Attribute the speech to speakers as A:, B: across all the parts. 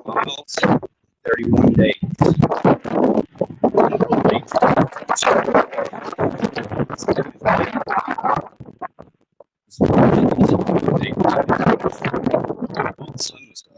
A: Miles, 31 days. The sun was up.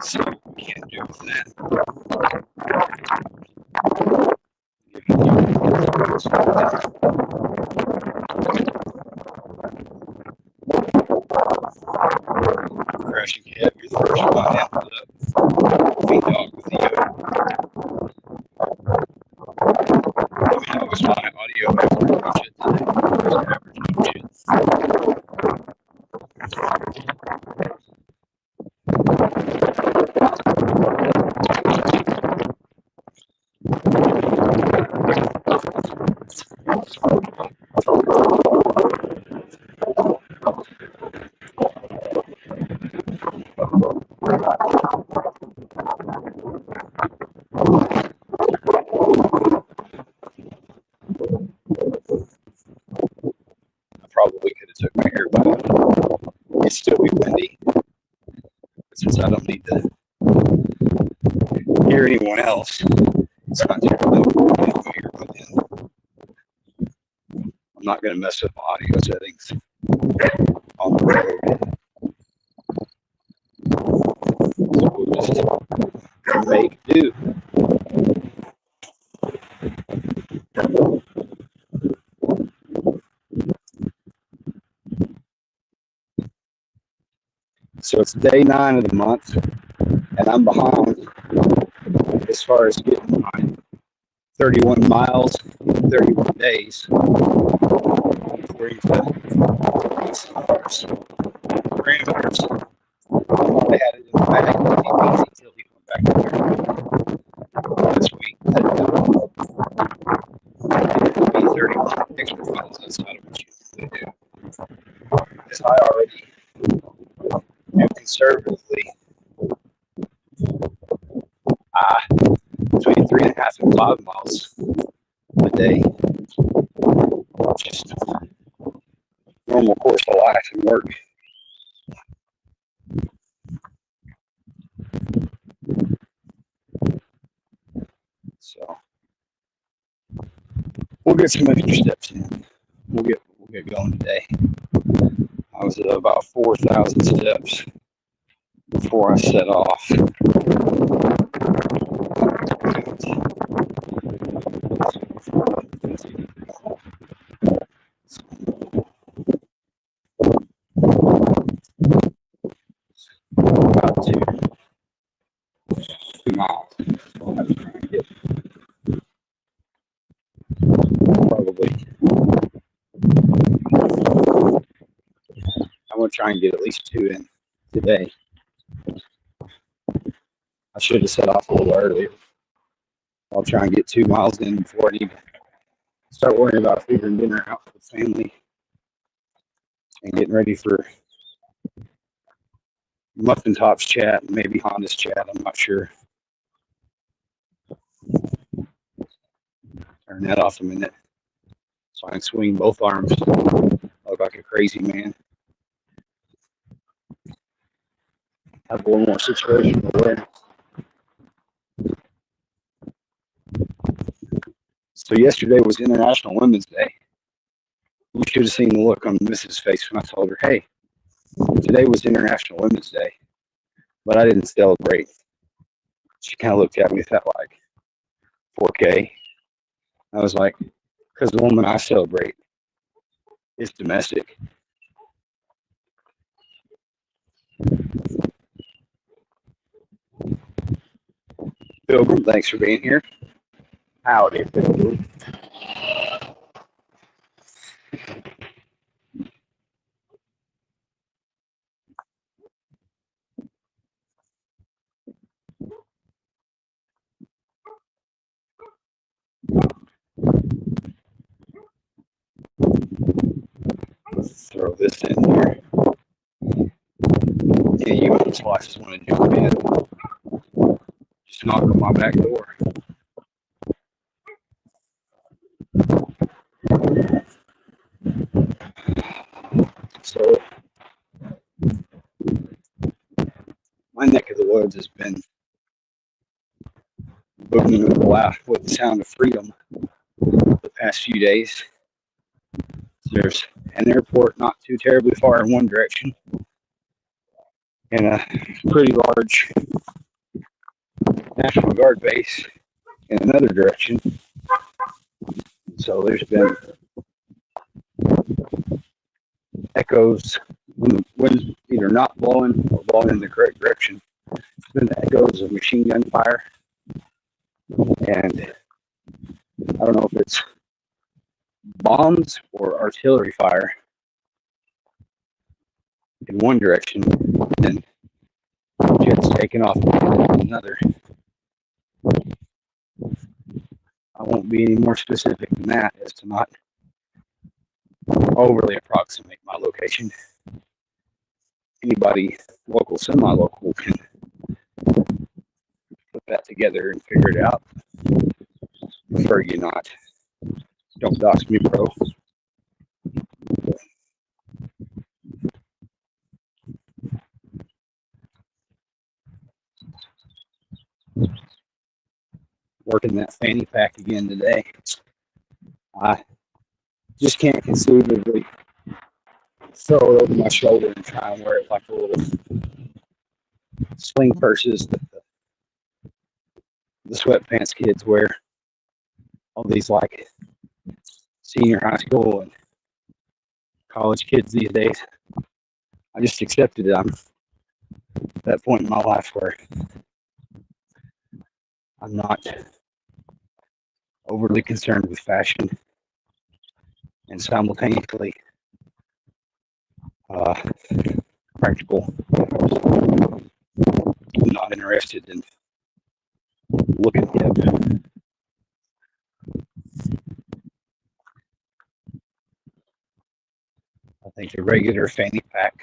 A: So we can't do that. Crashing cab, you're the first one I put up. Feed dog with you. I mean, that was my audio after I watched it today. I probably could have took my earbud. It'd still be windy. But since I don't need to hear anyone else, it's not terribly put my earbud in. I'm not going to mess with my audio settings on the road. So we'll just make do. So it's day 9 of the month, and I'm behind as far as getting my 31 miles, 31 days. According to these parameters, they had it in the bag. Easy till he went back there this week. It'd be 31 extra miles outside of what you usually do. Because I already am conservatively between 3.5 and 5 miles a day. Just normal course of life and work. So we'll get some extra steps in. We'll get going today. I was at about 4,000 steps before I set off. About 2 miles. Probably. I'm going to try and get at least 2 in today. I should have set off a little earlier. I'll try and get 2 miles in before I need to start worrying about figuring dinner out for the family and getting ready for Muffin Tops chat and maybe Honda's chat. I'm not sure. Turn that off a minute so I can swing both arms. I look like a crazy man. Have a little more situational awareness. So yesterday was International Women's Day. You should have seen the look on Mrs. face when I told her, hey, today was International Women's Day, but I didn't celebrate. She kind of looked at me with that like, 4K. I was like, because the woman I celebrate is domestic. Pilgrim, thanks for being here. Howdy, Pilgrim. Let's throw this in here. Yeah, you and his wife just want to jump in. Just knock on my back door. So, my neck of the woods has been booming with the sound of freedom the past few days. There's an airport not too terribly far in one direction, and a pretty large National Guard base in another direction. So there's been echoes when the wind's either not blowing or blowing in the correct direction. There's been echoes of machine gun fire, and I don't know if it's bombs or artillery fire in one direction, and then jets taking off in another. I won't be any more specific than that as to not overly approximate my location. Anybody local, semi-local can put that together and figure it out. Prefer you not. Don't dox me, bro. Working that fanny pack again today. I just can't conceivably throw it over my shoulder and try and wear it like the little sling purses that the sweatpants kids wear. All these like senior high school and college kids these days. I just accepted it. I'm at that point in my life where I'm not overly concerned with fashion, and simultaneously practical. I'm not interested in looking hip. I think the regular fanny pack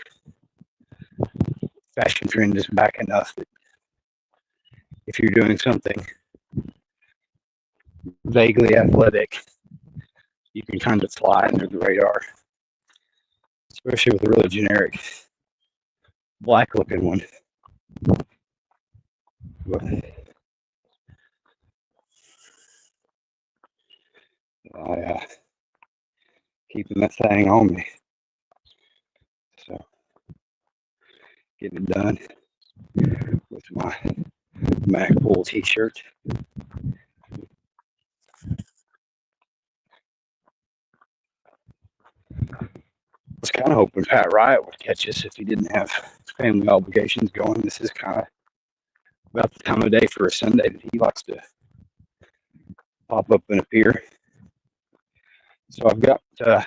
A: fashion trend is back enough that if you're doing something vaguely athletic, you can kind of fly under the radar, especially with a really generic black looking one. But I keeping that thing on me, so getting it done with my Magpul t-shirt. I was kind of hoping Pat Riot would catch us if he didn't have family obligations going. This is kind of about the time of day for a Sunday that he likes to pop up and appear. So I've got the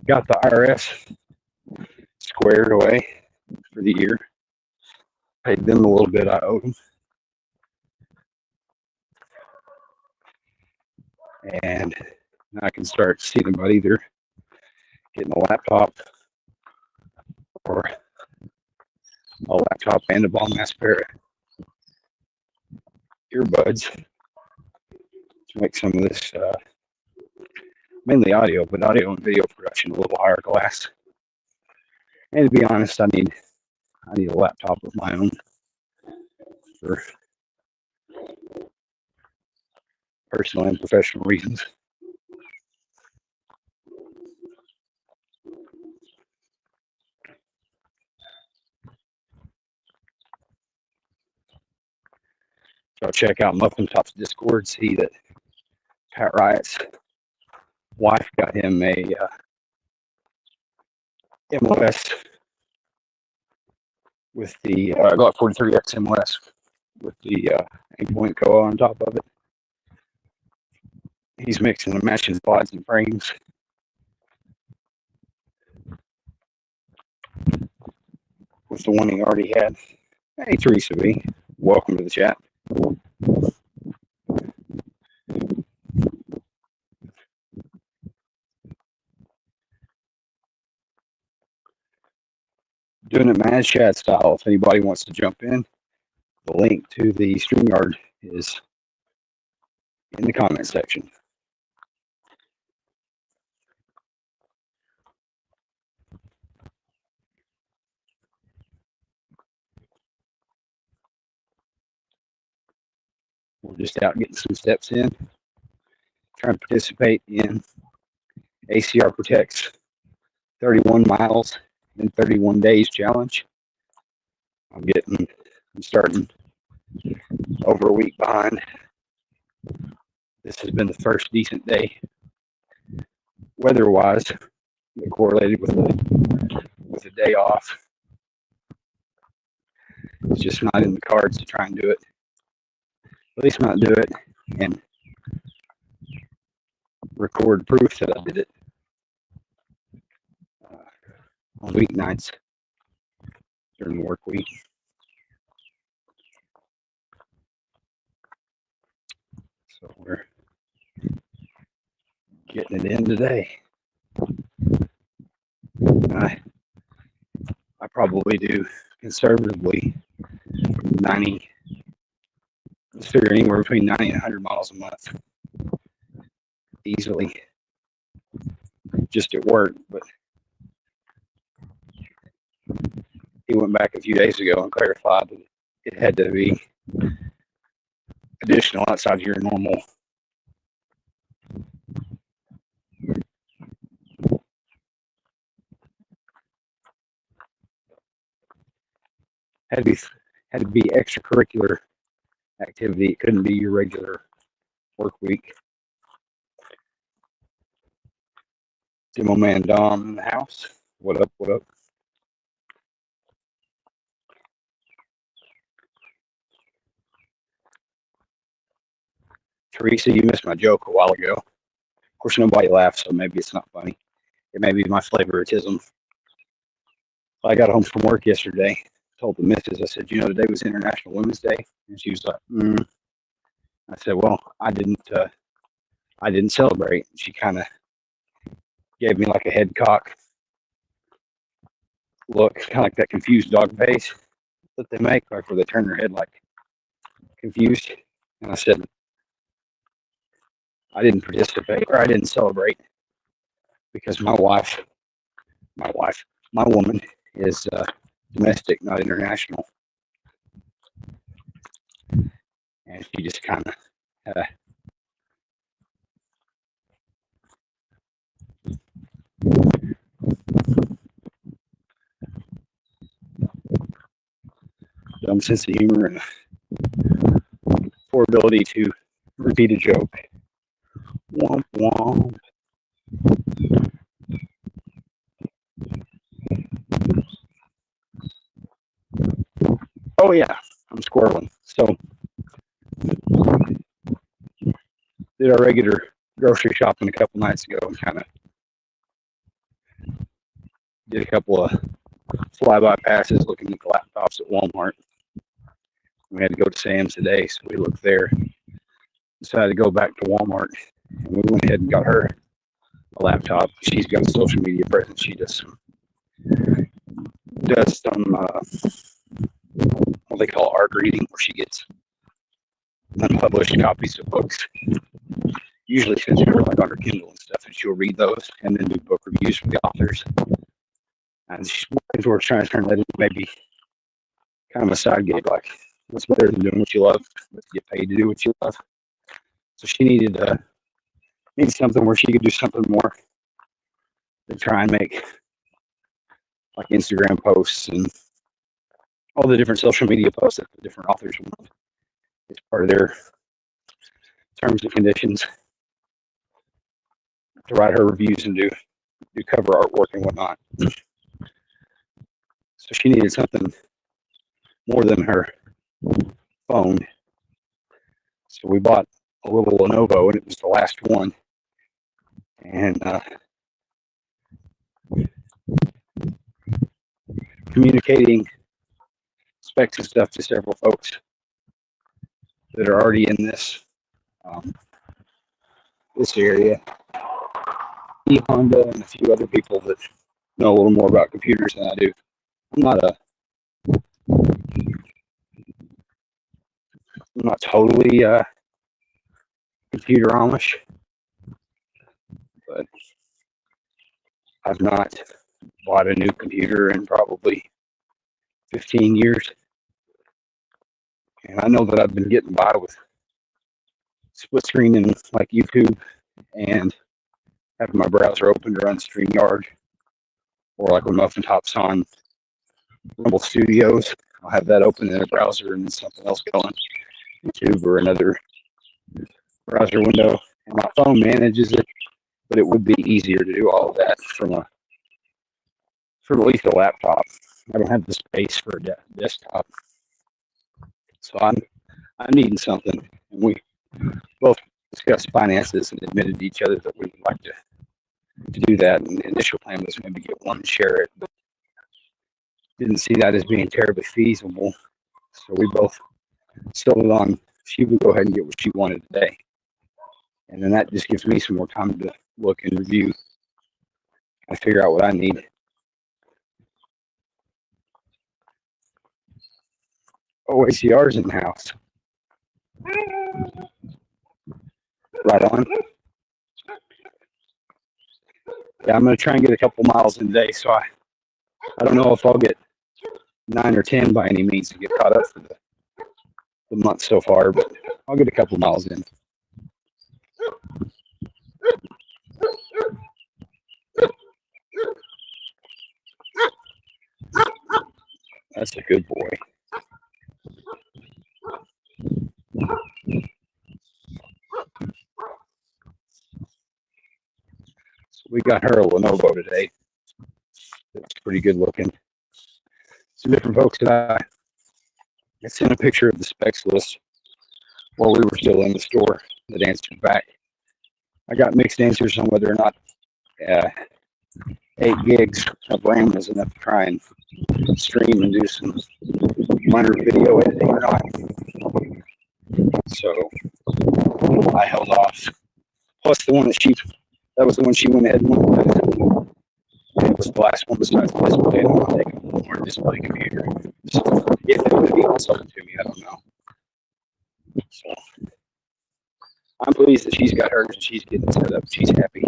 A: IRS squared away for the year. Paid them a little bit I owed them. And now I can start seeing about either getting a laptop or a laptop and a bomb ass pair of earbuds to make some of this mainly audio, but audio and video production a little higher class. And to be honest, I need a laptop of my own for personal and professional reasons. So check out Muffin Top's Discord, see that Pat Riot's wife got him a MOS with the Glock 43X MOS with the Aimpoint Koa on top of it. He's mixing and matching pods and frames. With the one he already had. Hey, Teresa B. Welcome to the chat. Doing it Mad Chat style. If anybody wants to jump in, the link to the StreamYard is in the comment section. We're just out getting some steps in, trying to participate in ACR Protect's 31 miles in 31 days challenge. I'm starting over a week behind. This has been the first decent day weather-wise, correlated with a day off. It's just not in the cards to try and do it. At least not do it and record proof that I did it on weeknights during the work week. So we're getting it in today. I probably do conservatively 90, let's figure anywhere between 90 and 100 miles a month easily, just at work. But he went back a few days ago and clarified that it had to be additional outside of your normal. Had to be extracurricular activity. It couldn't be your regular work week. See my man Dom in the house. What up? What up? Teresa, you missed my joke a while ago. Of course, nobody laughs, so maybe it's not funny. It may be my favoritism. I got home from work yesterday, told the missus, I said, today was International Women's Day. And she was like, I said, well, I didn't celebrate. She kind of gave me like a head cock look, kind of like that confused dog face that they make, like where they turn their head like confused. And I said, I didn't participate, or I didn't celebrate, because my woman is domestic, not international. And she just kind of dumb sense of humor and poor ability to repeat a joke. Womp womp. Oh yeah, I'm squirreling. So did our regular grocery shopping a couple nights ago and kind of did a couple of flyby passes looking at the laptops at Walmart. We had to go to Sam's today, so we looked there. Decided to go back to Walmart, and we went ahead and got her a laptop. She's got a social media presence. She does some what they call art reading, where she gets unpublished copies of books, usually sends her like on her Kindle and stuff, and she'll read those and then do book reviews for the authors. And she's trying to turn that into maybe kind of a side gig, like what's better than doing what you love, but get paid to do what you love. So she needed something where she could do something more to try and make like Instagram posts and all the different social media posts that the different authors want. It's part of their terms and conditions to write her reviews and do cover artwork and whatnot. So she needed something more than her phone. So we bought a little Lenovo, and it was the last one. And communicating specs and stuff to several folks that are already in this this area. Honda and a few other people that know a little more about computers than I do. I'm not totally computer Amish, but I've not bought a new computer in probably 15 years. And I know that I've been getting by with split screen and like YouTube and having my browser open to run StreamYard, or like when Muffin Top's on Rumble Studios, I'll have that open in a browser and something else going, YouTube or another browser window. And my phone manages it, but it would be easier to do all of that from at least a laptop. I don't have the space for a desktop, so I'm needing something. And we both discussed finances and admitted to each other that we'd like to do that. And the initial plan was maybe get one and share it, but didn't see that as being terribly feasible. So we both settled on she would go ahead and get what she wanted today. And then that just gives me some more time to look and review and figure out what I need. Oh, ACR's in the house. Right on. Yeah, I'm going to try and get a couple miles in today, so I don't know if I'll get 9 or 10 by any means to get caught up for the month so far, but I'll get a couple miles in. That's a good boy. So we got her a Lenovo today. It's pretty good looking. Some different folks that I sent a picture of the specs list while we were still in the store that answered back. I got mixed answers on whether or not 8 gigs of RAM was enough to try and stream and do some minor video editing or not. So I held off. Plus the one that was the one she went ahead and went with. It was the last one besides the display. I want to take a more display computer. So if it would be sold to me, I don't know. So I'm pleased that she's got hers and she's getting it set up. She's happy.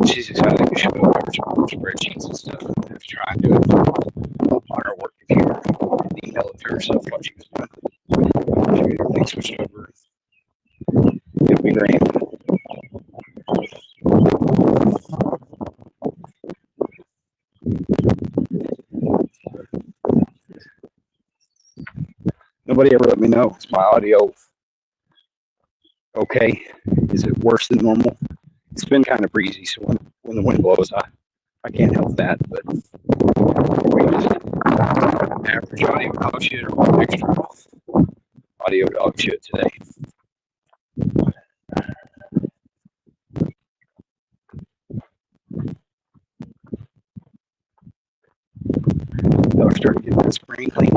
A: She's excited to show over some spreadsheets and stuff and have to try and do it on her work computer and email it to herself while she was doing it. She get everything switched over. It'll be great. Nobody ever let me know. Is my audio okay? Is it worse than normal? It's been kind of breezy, so when the wind blows, I can't help that. But we just average audio dog shit or extra audio dog shit today. Dog started getting that spring clean.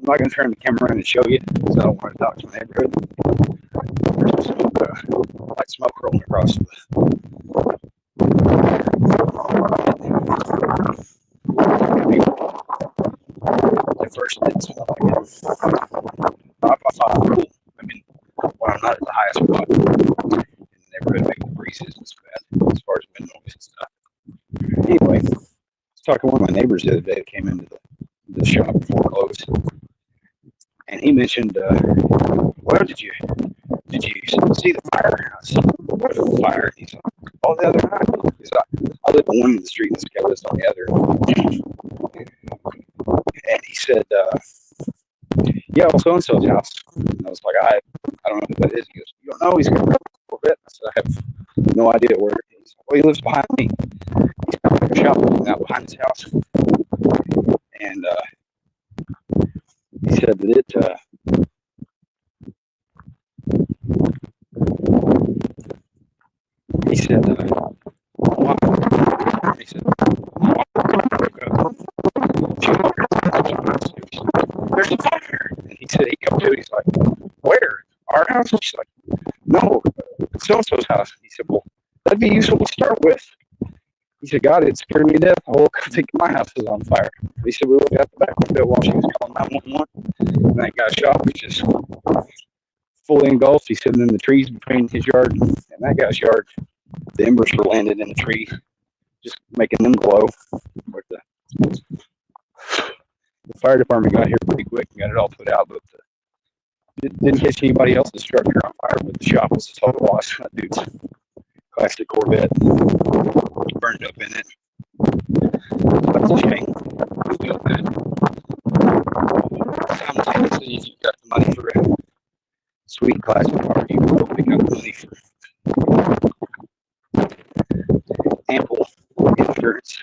A: I'm not going to turn the camera around and show you because I don't want to talk to my neighborhood. There's some white smoke rolling across the first didn't smell like it. I thought, I mean, when I'm not at the highest spot in the neighborhood, maybe the breeze isn't so bad as far as wind noise and stuff. Anyway, I was talking to one of my neighbors the other day that came into the shop before it closed. And he mentioned, well, did you see the fire? And I said, what is the fire? And he's like, oh, the other night. He's like, I live on one end of the street and this guy lives on the other. And he said, yeah, well, so-and-so's house. And I was like, I don't know who that is. He goes, you don't know? He's got a Corvette. I said, I have no idea where it is. Well, he lives behind me. He's got like a shop out behind his house. And he said that he said, wow. He said, there's a fire. And he said, he come to it. He's like, where? Our house? She's like, no, so-and-so's house. He said, well, that'd be useful to start with. He said, God, it scared me to death. The whole thing my house is on fire. He said, we looked out the back window while she was calling 911. And that guy's shop was just fully engulfed. He's sitting in the trees between his yard and that guy's yard. The embers were landing in the tree, just making them glow. But the fire department got here pretty quick and got it all put out, but didn't catch anybody else's structure on fire, but the shop was a total loss. That dude's classic Corvette burned up in it. That's a shame. Simultaneously, if you've got the money for a sweet classic car, you will pick up the money for ample insurance.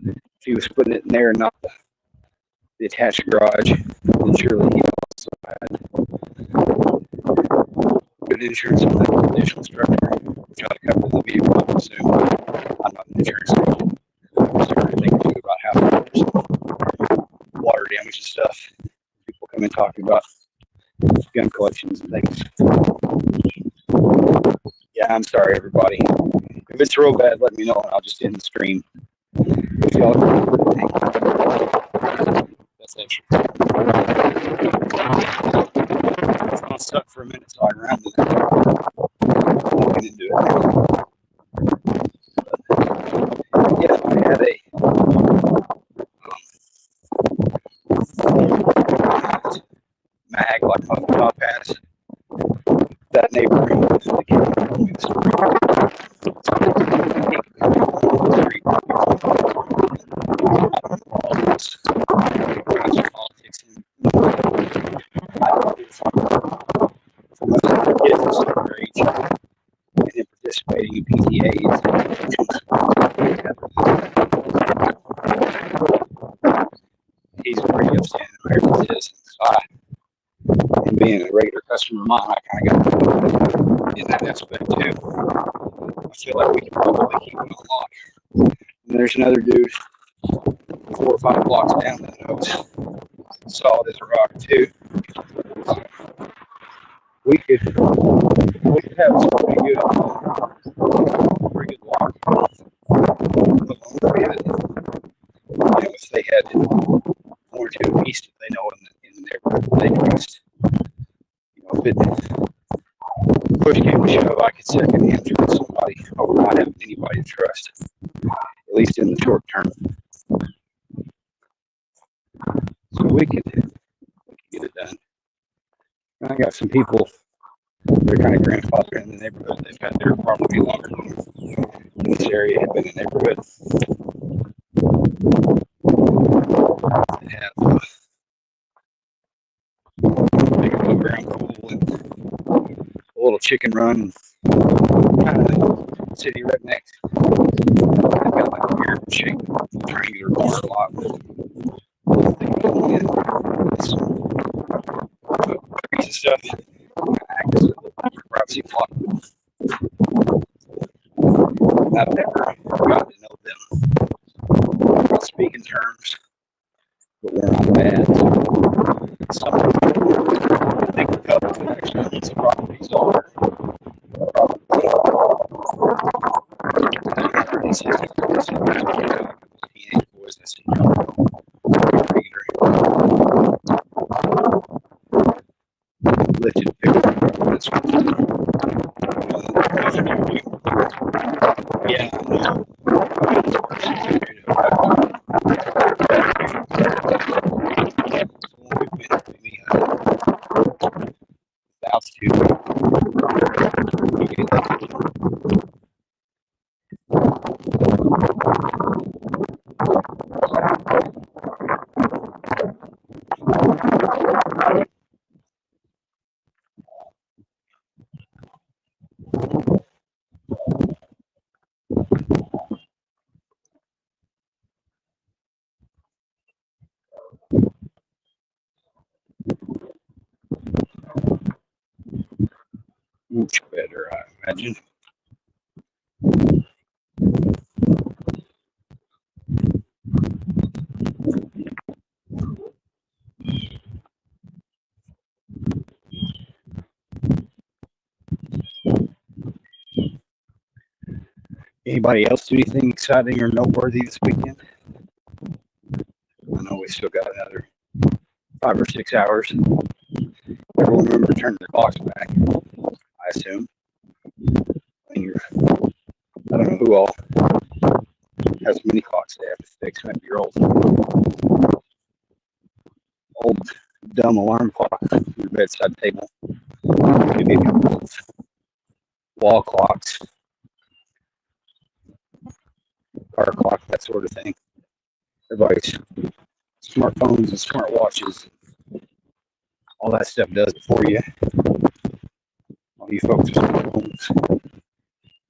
A: If he was putting it in there and not the attached garage, then surely he also had good insurance on that additional structure, which ought to cover the vehicle, I would assume. I'm not an insurance agent. I'm starting to think too about how water damage and stuff. People come in talking about gun collections and things. Yeah, I'm sorry, everybody. If it's real bad, let me know and I'll just end the stream. If y'all that's extra. It's gonna suck for a minute, so I ran looking into it. Yeah, I had a mag like my top has. That neighbor that came up with the story. All this politics and I don't do for most of the kids of their age and then participating in PTAs. He's pretty upstanding American citizen. So and being a regular customer of mine, I kind of got in that aspect too. I feel like we can probably keep him on lock. And there's another dude 4 or 5 blocks down that knows solid as a rock too. So we could have some pretty good lock. If they had 1 or 2 apiece that they know in the neighborhood they trust. If it push came to shove, I could second hand trust somebody over not having anybody to trust, at least in the short term. So we could get it done. And I got some people, they're kind of grandfathered in the neighborhood. They've had their property longer than this area had been a neighborhood. They have big above ground pool and a little chicken run, kind of city rednecks. They've got like a weird shaped triangular bar lot with little things going in. Crazy stuff. Act as a privacy block. I've never gotten to know them. We don't speak in terms, but we're not bad. Some I think the couple that actually owns the properties are teenage boys that see lifted picture. That's yeah. Altitude. much better, I imagine. Anybody else do anything exciting or noteworthy this weekend? I know we still got another 5 or 6 hours. Everyone remember to turn their clocks back, I assume. I don't know who all has many clocks they have to fix. Maybe your old dumb alarm clock on your bedside table. Maybe wall clocks, car clock, that sort of thing. Everybody's smartphones and smartwatches, all that stuff does it for you. All you folks with smartphones.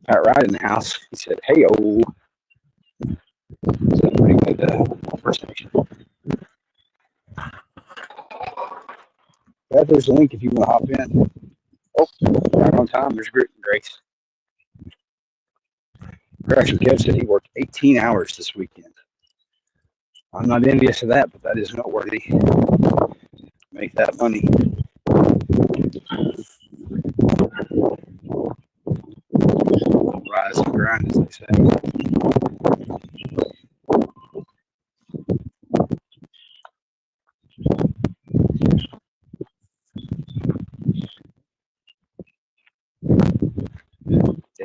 A: Pat Wright in the house, he said, "Hey-o." That's a pretty good impersonation. There's a link if you want to hop in. Oh, right on time. There's Grit and Grace. Crash and Kev said he worked 18 hours this weekend. I'm not envious of that, but that is noteworthy. Make that money. Rise and grind, as they say.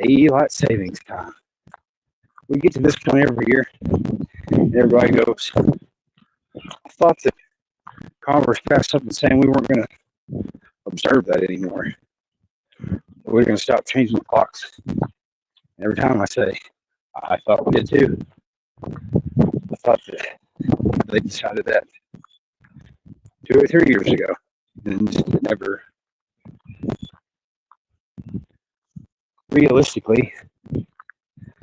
A: Daylight savings time. We get to this point every year, and everybody goes, I thought that Congress passed something saying we weren't going to observe that anymore. We're going to stop changing the clocks. Every time I say, I thought we did too. I thought that they decided that 2 or 3 years ago, and just never realistically.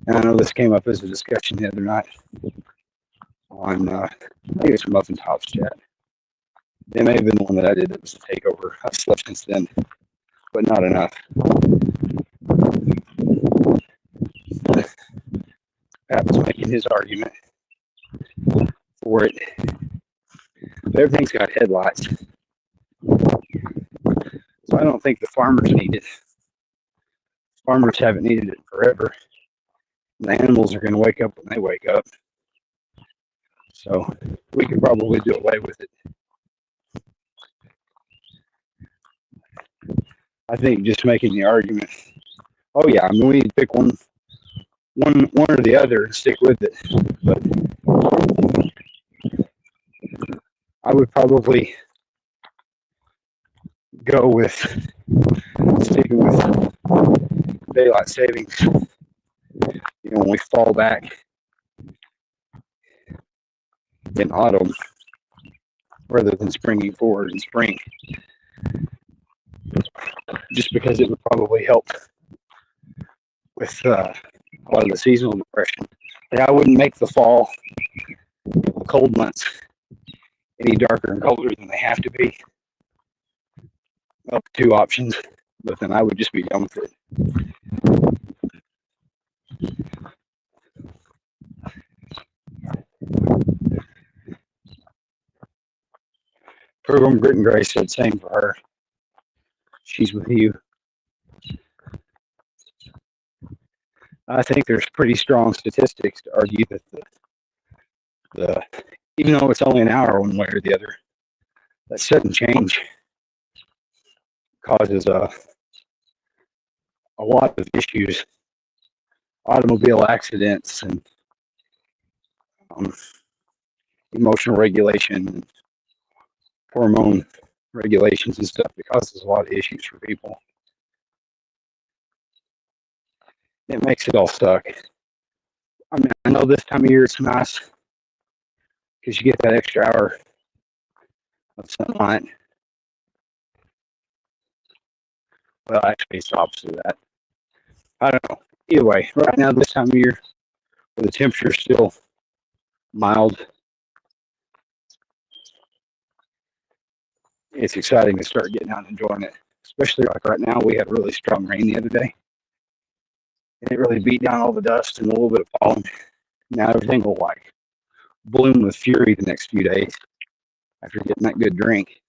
A: And I know this came up as a discussion the other night on, I think it was Muffin Tops chat. It may have been the one that I did that was a takeover. I've slept since then, but not enough. Pat was making his argument for it. But everything's got headlights. So I don't think the farmers need it. Farmers haven't needed it forever. The animals are going to wake up when they wake up. So we could probably do away with it. I think just making the argument, oh yeah, I mean, we need to pick one or the other and stick with it. But I would probably go with sticking with daylight savings. You know, when we fall back in autumn, rather than springing forward in spring, just because it would probably help with a lot of the seasonal depression. Like I wouldn't make the fall, the cold months, any darker and colder than they have to be. Up 2 options, but then I would just be done with it. Program Grit and Grace said same for her. She's with you. I think there's pretty strong statistics to argue that the even though it's only an hour one way or the other, that sudden change causes a lot of issues, automobile accidents and emotional regulation, and hormone regulations and stuff. It causes a lot of issues for people. It makes it all suck. I mean, I know this time of year it's nice because you get that extra hour of sunlight. Well, actually, it's the opposite of that. I don't know. Either way, right now, this time of year, where the temperature is still mild, it's exciting to start getting out and enjoying it. especially like right now. We had really strong rain the other day, and it really beat down all the dust and a little bit of pollen. Now everything will like bloom with fury the next few days after getting that good drink,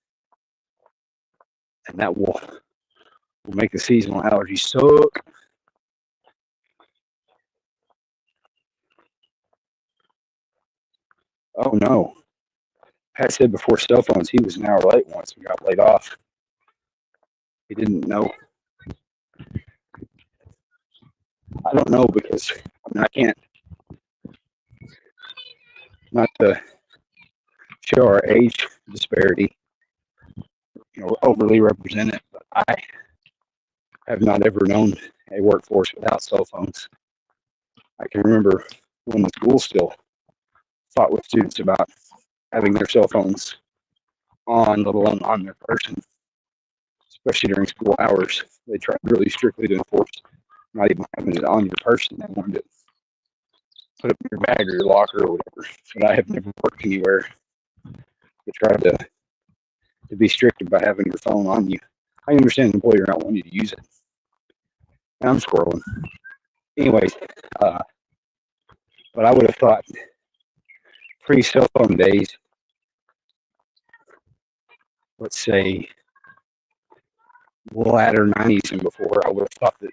A: and that will make the seasonal allergies suck. Oh no. Pat said before cell phones, he was an hour late once and got laid off. He didn't know. I don't know because I can't, not to show our age disparity, overly represented, but I have not ever known a workforce without cell phones. I can remember when the school still fought with students about having their cell phones on, let alone on their person, especially during school hours. They tried really strictly to enforce not even having it on your person. They wanted to put it in your bag or your locker or whatever. But I have never worked anywhere that tried to be strict about having your phone on you. I understand the employer not wanting you to use it. And I'm squirreling. Anyways, but I would have thought pre-cell phone days, let's say latter 90s and before, I would have thought that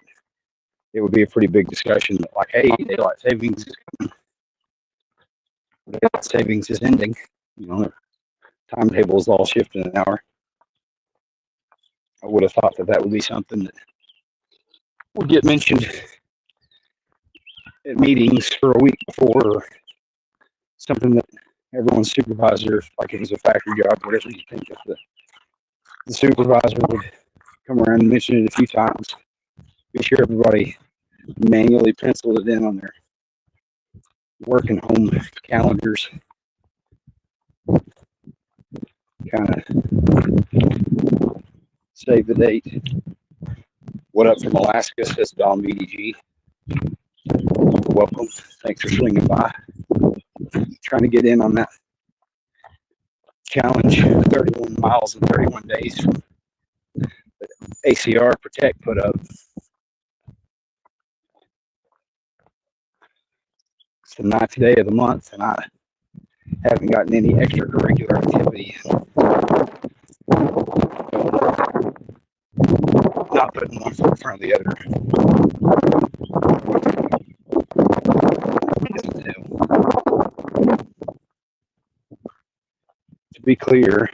A: it would be a pretty big discussion that, like, hey, daylight savings is coming. Daylight savings is ending. The timetable is all shifted an hour. I would have thought that would be something that would get mentioned at meetings for a week before, or something that everyone's supervisor, like if it's a factory job, whatever you think, if the supervisor would come around and mention it a few times. Be sure everybody manually penciled it in on their work and home calendars. Kind of save the date. What up from Alaska, says Don BDG. Welcome. Thanks for swinging by. Trying to get in on that challenge, 31 miles in 31 days. ACR Protect put up. It's the 9th day of the month, and I haven't gotten any extracurricular activity. Not putting one foot in front of the other. To be clear,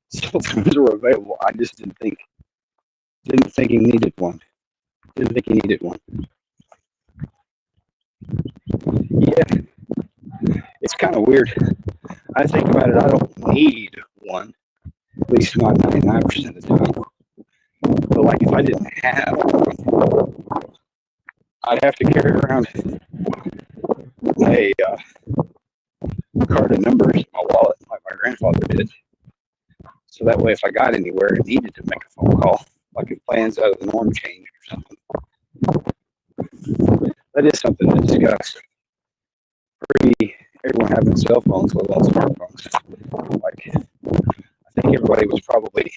A: cell phones were available. I just didn't think he needed one. Didn't think he needed one. Yeah, it's kind of weird. I think about it. I don't need one, at least not 99% of the time. But like if I didn't have one, I'd have to carry around a card of numbers in my wallet, like my grandfather did. So that way, if I got anywhere and needed to make a phone call, like if plans out of the norm changed or something, that is something to discuss. Everyone having cell phones, let alone smartphones. Like, I think everybody was probably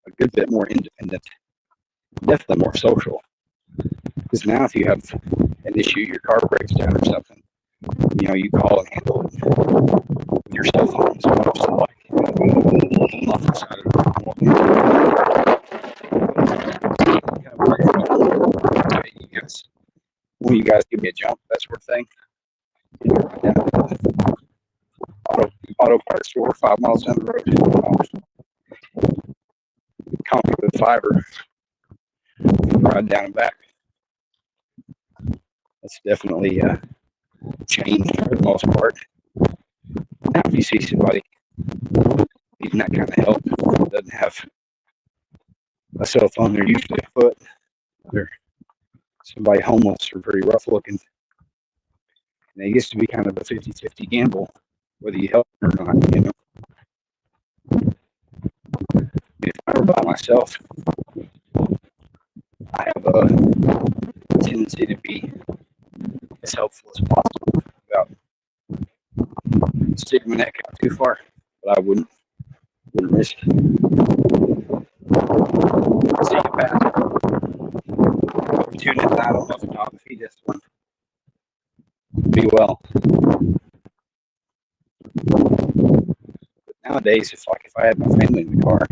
A: a good bit more independent, definitely more social. Because now, if you have an issue, your car breaks down or something, you call and handle it with your cell phone. So I was like, off the side of the road, walking will you guys give me a jump, that sort of thing? Auto parts store 5 miles down the road. Company with fiber, ride down and back. That's definitely changed for the most part. Now, if you see somebody needing that kind of help, doesn't have a cell phone, they're usually afoot. They're somebody homeless or very rough looking. And it used to be kind of a 50-50 gamble whether you help them or not. If I were by myself, I have a tendency to be as helpful as possible without sticking my neck out too far, but I wouldn't risk See you back. Tune in. I don't know if Tom, if he just one. Be well. Nowadays, if I had my family in the car,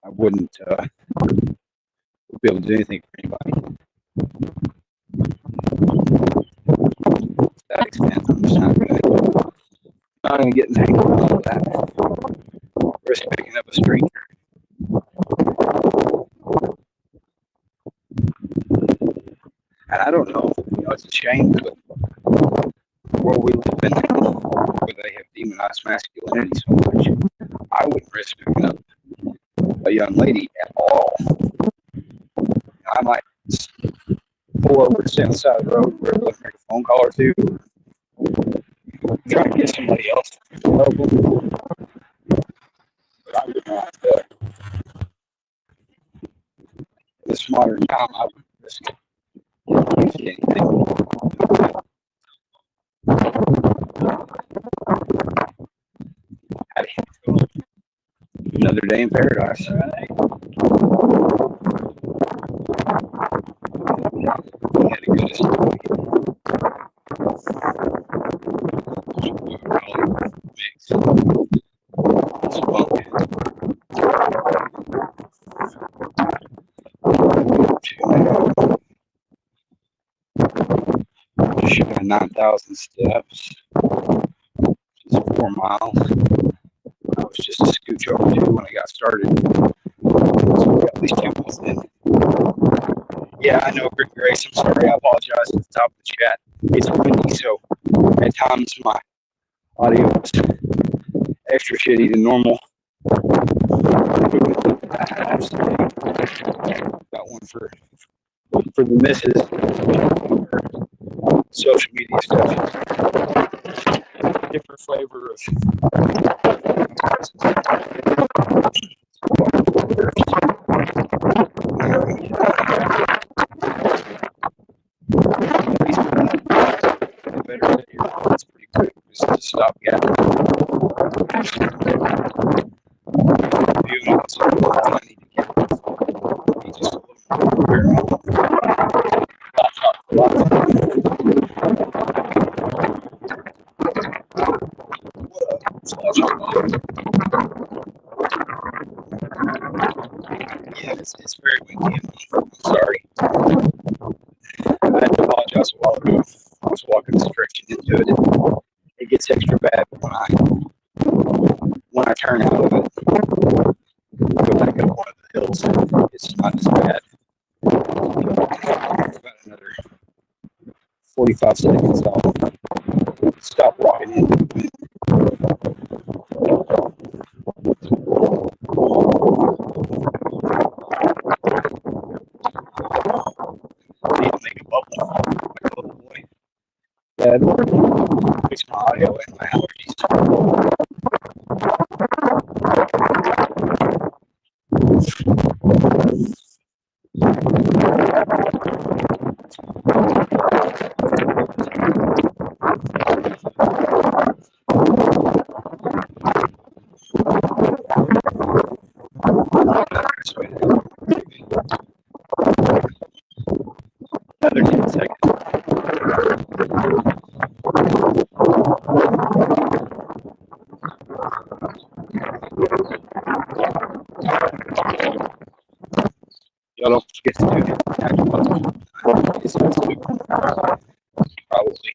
A: I wouldn't be able to do anything for anybody. To that extent, I'm just not gonna get entangled in all of that. Risk picking up a stranger. And I don't know, it's a shame, but the world we live in now, where they have demonized masculinity so much, I wouldn't risk picking up a young lady at all. I might pull over to stand on the side of the road, make a phone call or two, try to get somebody else to help them. But I would not, in this modern time, I wouldn't risk anything. Another day in paradise. Just 9,000 steps, just 4 miles. I was just a scooch over 2 when I got started. So we got at least 2 miles in. Yeah, I know, Grace. I'm sorry. I apologize at the top of the chat. It's windy, so at times my audio is extra shitty than normal. Got one for the missus. Social media stuff. Different flavor of. That's pretty quick. Just a stopgap. I need to get just a little Yeah, it's very windy. I'm sorry. I had to apologize a while ago. I was walking this direction into it. It gets extra bad when I turn out of it. Go back up one of the hills. It's not as bad. About another 45 seconds. I'll stop walking in. Need to make a bubble. Like a little boy. Dad, fix my audio and my allergies. Another 10 seconds. Y'all don't forget to do probably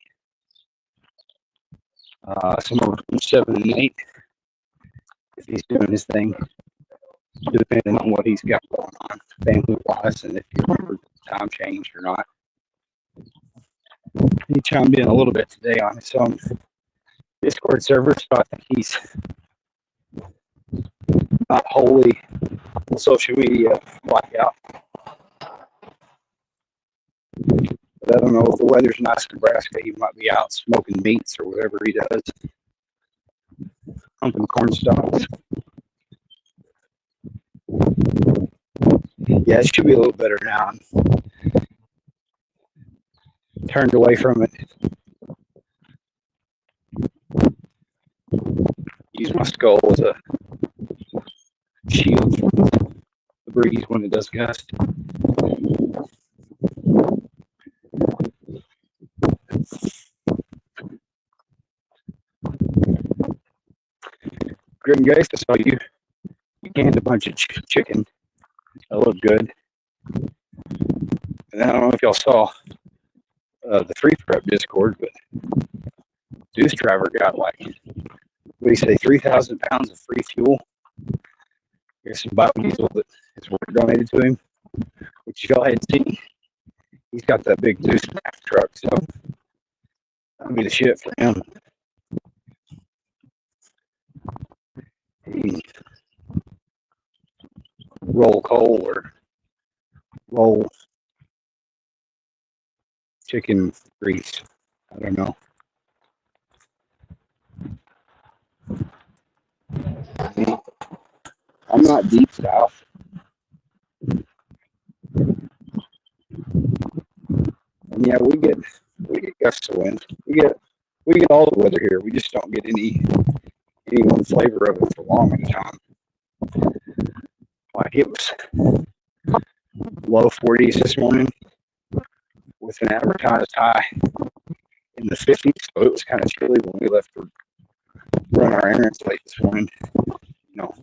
A: somewhere between 7 and 8 if he's doing his thing, depending on what he's got going on family wise and if he remembers the time change or not. He chimed in a little bit today on his own Discord server, so I think he's not wholly social media blackout. But I don't know if the weather's nice in Nebraska, he might be out smoking meats or whatever he does. Humping corn stalks. Yeah, it should be a little better now. I'm turned away from it. Use my skull as a shield from the breeze when it does gust. Grim Gates, I saw you canned a bunch of chicken. That looked good. And I don't know if y'all saw the free prep Discord, but Deuce Driver got like, what do you say, 3,000 pounds of free fuel. Here's some biodiesel that his work donated to him, which y'all hadn't seen. He's got that big Deuce Mac truck, so that'll be the shit for him. He roll coal or roll chicken grease. I don't know. I'm not deep south. And yeah, we get gusts of wind. We get all the weather here. We just don't get any one flavor of it for long at a time. Like it was low 40s this morning with an advertised high in the 50s, so it was kind of chilly when we left to run our errands late this morning. You know,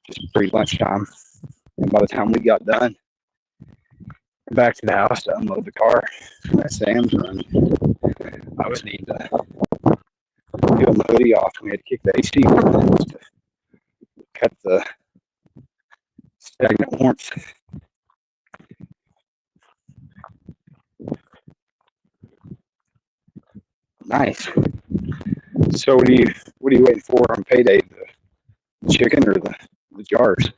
A: just pre-lunchtime. And by the time we got done, back to the house to unload the car at Sam's run, I was needing to peel my hoodie off. We had to kick the AC on to cut the stagnant warmth. Nice. So what are you waiting for on payday? The chicken or the jars?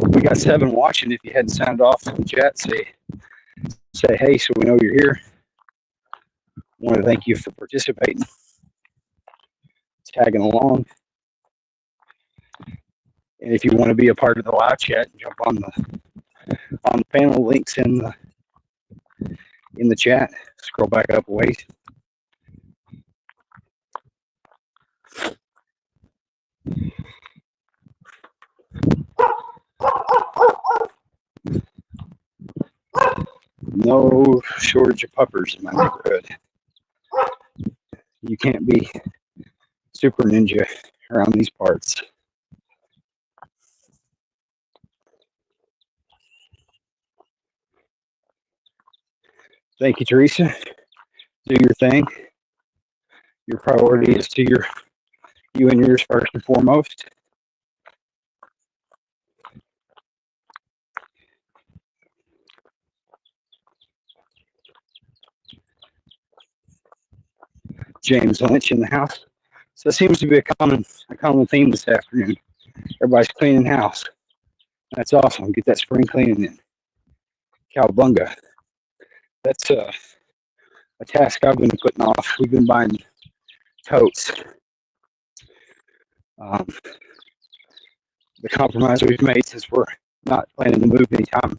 A: We got 7 watching. If you hadn't signed off in the chat, say hey so we know you're here. I want to thank you for participating, tagging along. And if you want to be a part of the live chat, jump on the panel links in the chat. Scroll back up a ways. No shortage of puppers in my neighborhood. You can't be super ninja around these parts. Thank you, Teresa. Do your thing. Your priority is to you and yours first and foremost. James Lynch in the house. So it seems to be a common theme this afternoon. Everybody's cleaning house. That's awesome. Get that spring cleaning in. Cowabunga. That's a task I've been putting off. We've been buying totes. The compromise we've made, since we're not planning to move anytime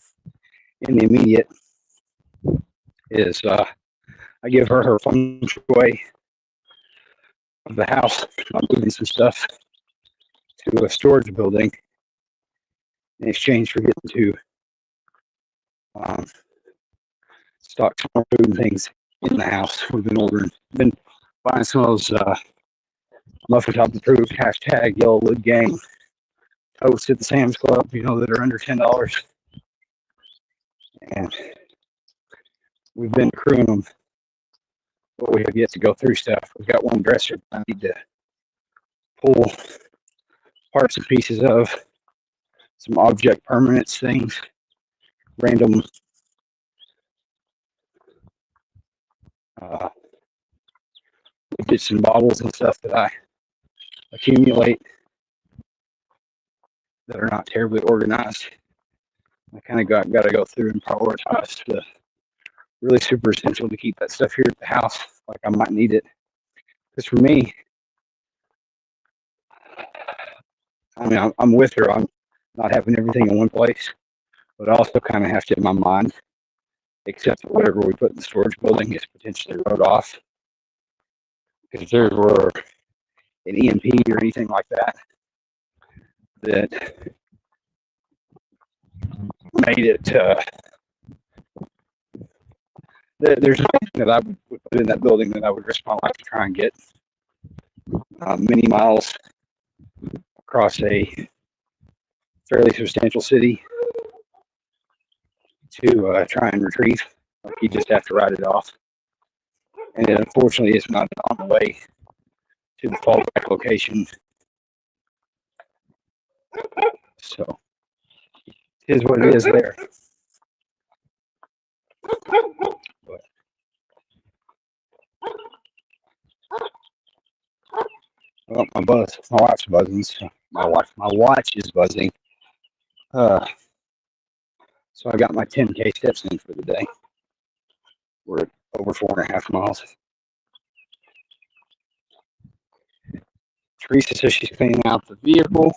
A: in the immediate, is I give her feng shui of the house. I'm moving some stuff to a storage building in exchange for getting to stock some more food and things in the house. We've been buying some of those Muffin Top Approved # Yellow Lid Gang totes at the Sam's Club, that are under $10. And we've been crewing them, but we have yet to go through stuff. We've got one dresser I need to pull parts and pieces of, some object permanence things, random bits and bottles and stuff that I accumulate that are not terribly organized. I kind of got to go through and prioritize the really super essential to keep that stuff here at the house, like I might need it. Because for me, I mean, I'm with her on not having everything in one place. but I also kind of have to in my mind accept that whatever we put in the storage building is potentially wrote off. Because if there were an EMP or anything like that that made it, there's nothing that I would put in that building that I would risk my life to try and get many miles across a fairly substantial city to try and retrieve. Like you just have to write it off. And it unfortunately is not on the way to the fallback location. So it is what it is there. But, well, my wife's buzzing. So my watch is buzzing. So I got my 10K steps in for the day. We're at over 4.5 miles. Teresa says she's cleaning out the vehicle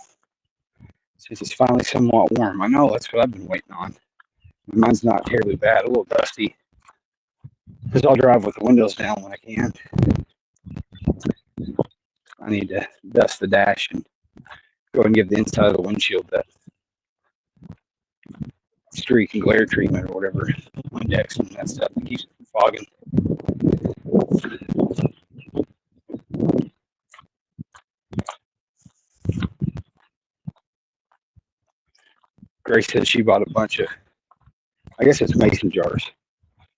A: since it's finally somewhat warm. I know, that's what I've been waiting on. Mine's not terribly bad, a little dusty. Because I'll drive with the windows down when I can. I need to dust the dash and go and give the inside of the windshield that streak and glare treatment or whatever, Windex and that stuff that keeps it from fogging. Grace said she bought a bunch of, I guess it's mason jars.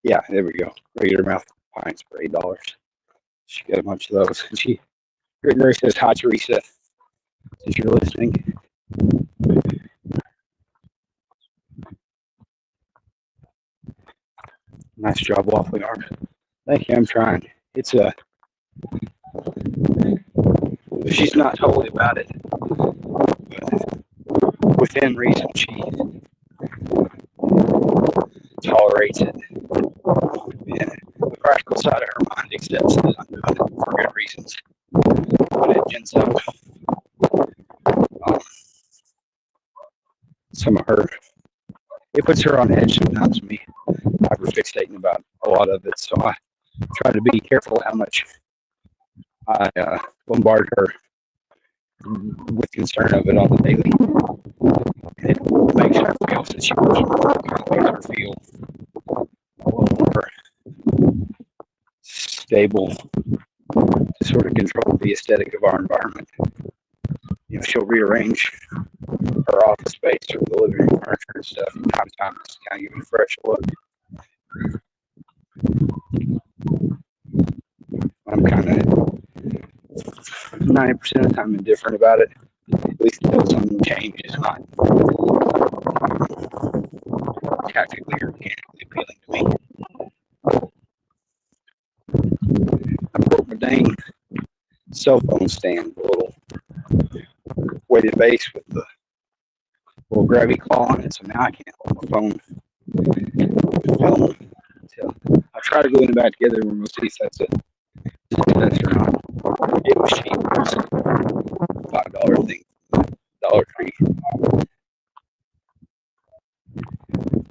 A: Yeah, there we go. Regular mouth pints for $8. She got a bunch of those. And Grace says, hi, Teresa, since you're listening. Nice job, waffling arm. Thank you, I'm trying. It's she's not totally about it. But within reason, she tolerates it. And the practical side of her mind accepts that I'm doing it for good reasons. But it ends up some of her, it puts her on edge sometimes, me hyperfixating about a lot of it. So I try to be careful how much I bombard her with concern of it on the daily. And it makes her feel, since she works from home, it makes her feel a little more stable to sort of control the aesthetic of our environment. You know, she'll rearrange her office space or the living room furniture and stuff from time to time to kind of give it a fresh look. I'm kind of 90% of the time indifferent about it. At least until something changes, not tactically or mechanically appealing to me. I broke my dang cell phone stand, the little weighted base with the little grabby claw on it, so now I can't hold my phone film until I try to glue it back together when we'll see if that's a success or not. It was cheap. It was a $5 thing, Dollar Tree. Of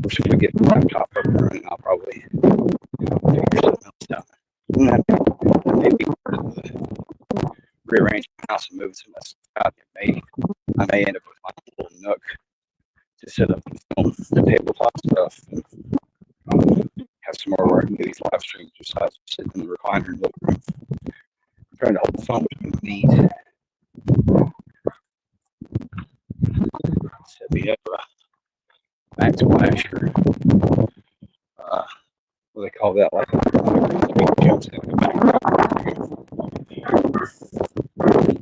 A: course, if we get the laptop up and running, I'll probably figure something else out. And that may be part of the rearrange my house and move some of that stuff out. I may end up with my little nook to set up and film the tabletop stuff and have some more where I can do these live streams besides sitting in the recliner in the living room. I'm trying to hold the phone between my knees. Set me up a backsplash or what do they call that? Like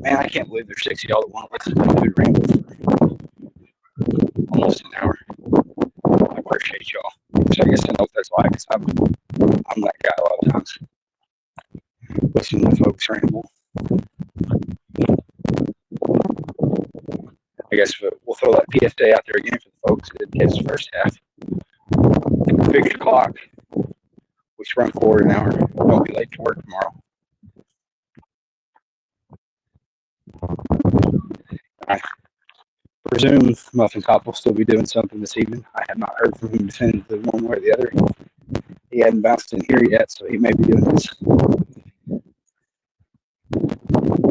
A: man, I can't believe there's 60 y'all that want to listen to Dude ramble for almost an hour. I appreciate y'all. So I guess I know what that's like, because I'm that guy a lot of times. Listening to folks ramble. I guess we'll throw that PSA out there again for the folks that didn't catch the first half. Fix your clock. We sprung forward an hour. Don't be late to work tomorrow. I presume Muffin Top will still be doing something this evening. I have not heard from him definitively one way or the other. He hadn't bounced in here yet, so he may be doing his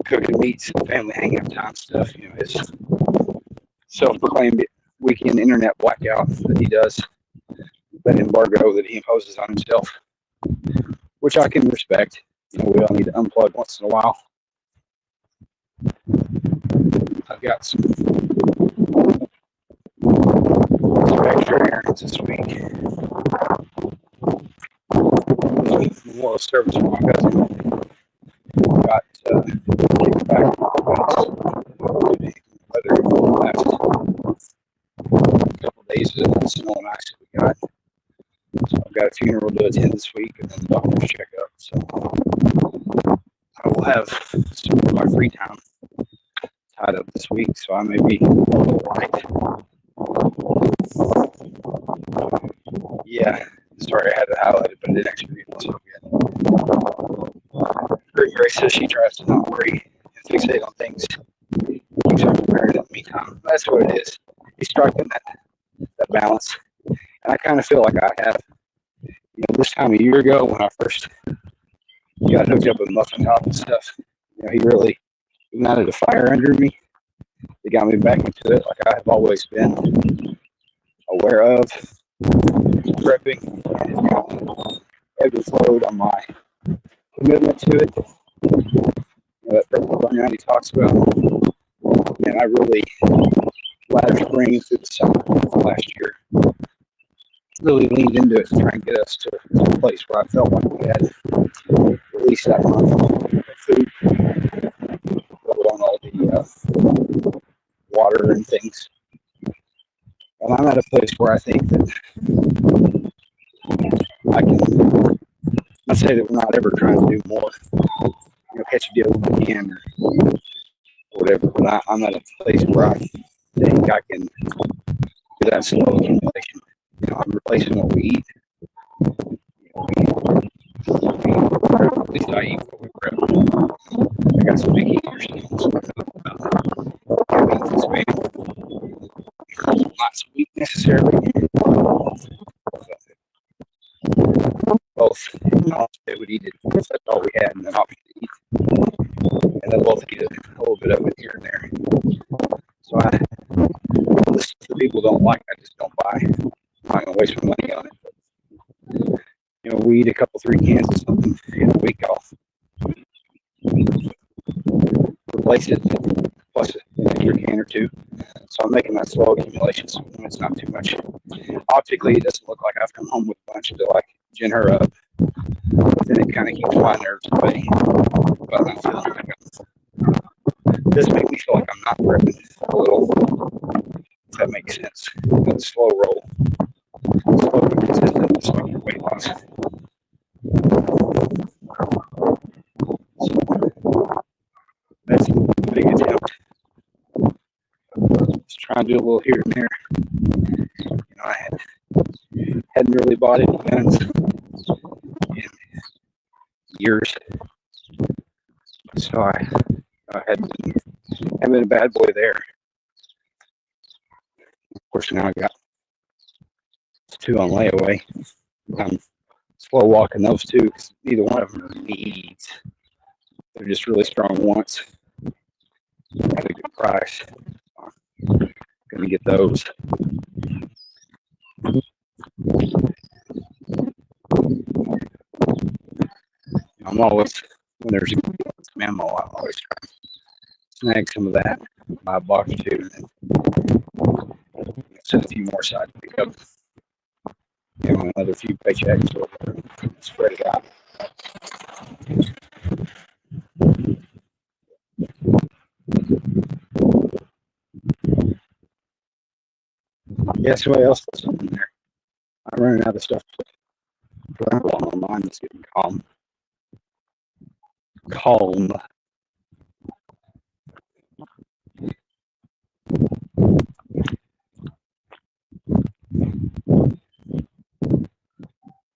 A: cooking meats and family hangout time stuff. You know, his self-proclaimed weekend internet blackout that he does, that embargo that he imposes on himself, which I can respect. You know, we all need to unplug once in a while. I've got some extra errands this week. Memorial service for my cousin. Got kicked back due to weather the last couple of days of the snow and ice that we got. So I've got a funeral to attend this week and then the doctor's checkup. So I will have some of my free time tied up this week, so I may be a little light. Yeah, sorry I had to highlight it, but I didn't actually read it so good. Grace says she tries to not worry and fixate on things. Keeps her prepared in the meantime. That's what it is. He's striking that balance. And I kind of feel like I have. You know, this time a year ago when I first got hooked up with Muffin Top and stuff, you know, he really ignited a fire under me. It got me back into it like I have always been aware of, prepping, and it's got me ebbed and flowed on my commitment to it. You know, that purple burnout he talks about. And I really, last spring through the summer last year, really leaned into it to try and get us to a place where I felt like we had released that month of food, let alone all the water and things. And I'm at a place where I think that I can, I say that we're not ever trying to do more, you know, catch a deal when we can or whatever, but I'm at a place where I think I can do that slow accumulation. You know, I'm replacing what we eat. At least I eat what we prep. I got some big eaters. Not sweet necessarily. Both. They would eat it. That's all we had, and then option to eat. And then both eat a little bit of it here and there. So the stuff people don't like, I just don't buy. I'm not gonna waste my money on it. But, you know, we eat a couple, 3 cans of something in a week. I'll replace it, plus an extra can or 2. So I'm making that slow accumulation, so it's not too much. Optically, it doesn't look like I've come home with a bunch to like gin her up. But then it kind of keeps my nerves away. But I'm not feeling like this makes me feel like I'm not prepping a little. If that makes sense. That slow roll. Slow and consistent, just like your weight loss. So that's a big attempt. Just trying to do a little here and there. You know, I hadn't really bought any guns in years. So I hadn't been a bad boy there. Of course, now I got 2 on layaway. I'm slow walking those 2 because neither one of them are needs. They're just really strong wants at a good price. Gonna get those. I'm always, when there's some ammo, I'm always trying to snag some of that, buy a box or 2, and then set a few more aside to pick up, you know, another few paychecks or whatever, spread it out. Yeah, somebody else put something in there. I'm running out of stuff to put on my mind that's getting calm. Calm.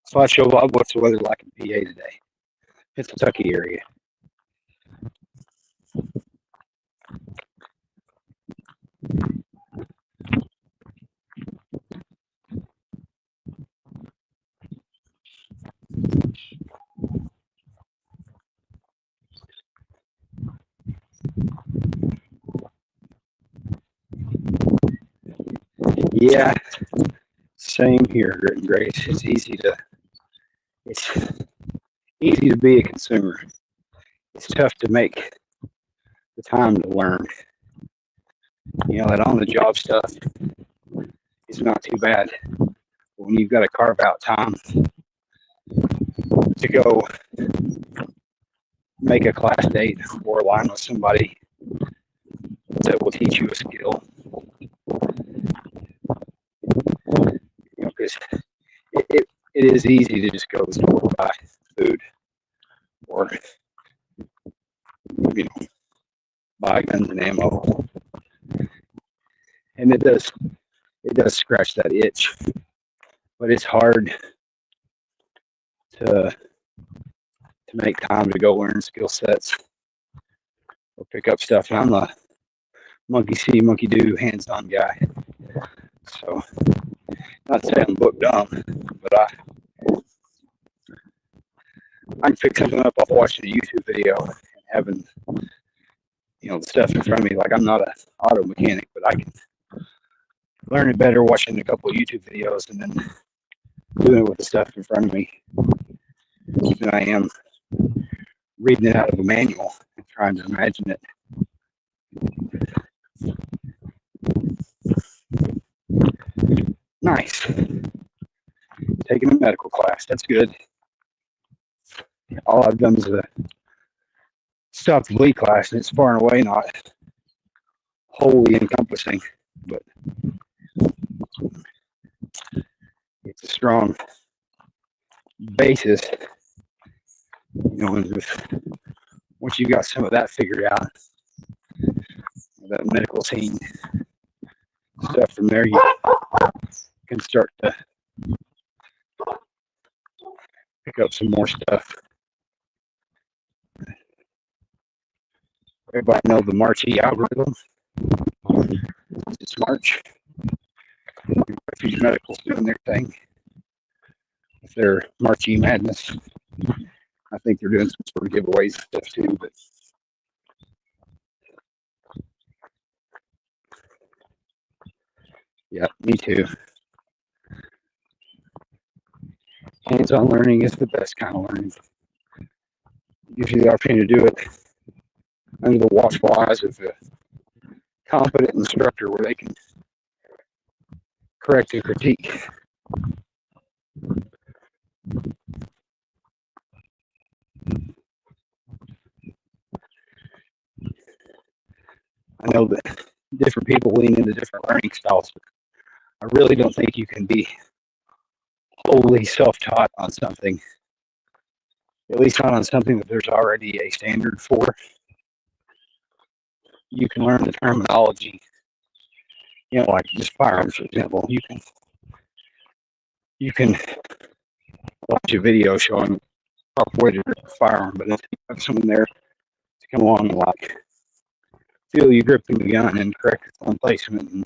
A: So I show Bob, what's the weather like in PA today? Kentucky area. Yeah, same here, Grit and Grace. It's easy to be a consumer. It's tough to make the time to learn. That on the job stuff is not too bad. When you've got to carve out time to go make a class date or align with somebody that will teach you a skill, because it is easy to just go to the store and buy food or buy guns and ammo, and it does scratch that itch, but it's hard to make time to go learn skill sets or pick up stuff. And I'm a monkey see, monkey do, hands-on guy. So, not to say I'm book dumb, but I can pick something up off watching a YouTube video and having the stuff in front of me. Like, I'm not an auto mechanic, but I can learn it better watching a couple of YouTube videos and then doing it with the stuff in front of me than I am reading it out of a manual and trying to imagine it. Nice. Taking a medical class. That's good. All I've done is stop the lead class, and it's far and away not wholly encompassing, but it's a strong basis. Once you got some of that figured out, that medical scene stuff from there, you can start to pick up some more stuff. Everybody know the Marchi algorithm? It's March. Refuge Medical's doing their thing with their Marchi Madness. I think they're doing some sort of giveaways and stuff too, but yeah, me too. Hands-on learning is the best kind of learning. It gives you the opportunity to do it under the watchful eyes of a competent instructor where they can correct and critique. I know that different people lean into different learning styles, but I really don't think you can be wholly self-taught on something, at least not on something that there's already a standard for. You can learn the terminology, like just firearms, for example. You can watch a video showing the proper way to grip a firearm, but if you have someone there to come along and feel you gripping the gun and correct its on placement, and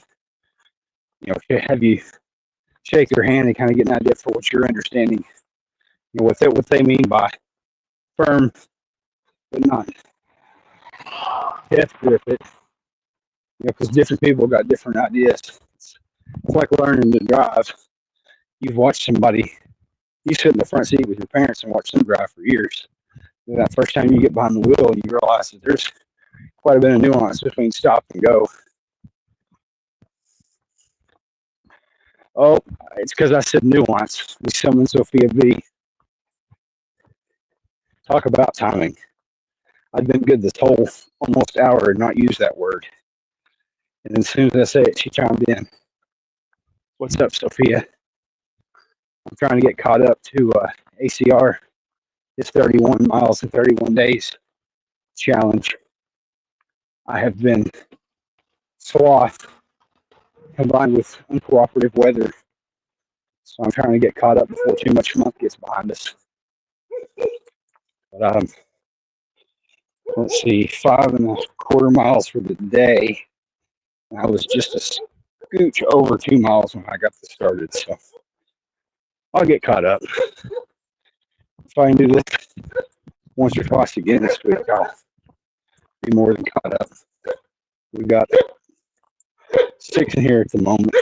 A: have you shake their hand and kind of get an idea for what you're understanding, what they mean by firm but not death grip it, because different people got different ideas. It's like learning to drive. You've watched somebody, you sit in the front seat with your parents and watch them drive for years. And that first time you get behind the wheel and you realize that there's quite a bit of nuance between stop and go. Oh, it's because I said nuance. We summoned Sophia B. Talk about timing. I've been good this whole almost hour and not use that word. And as soon as I say it, she chimed in. What's up, Sophia? I'm trying to get caught up to ACR. It's 31 miles in 31 days challenge. I have been sloth combined with uncooperative weather. So I'm trying to get caught up before too much month gets behind us. But let's see, 5.25 miles for the day. I was just a scooch over 2 miles when I got this started, so I'll get caught up. If I can do this once or twice again this week, I'll be more than caught up. We got 6 in here at the moment.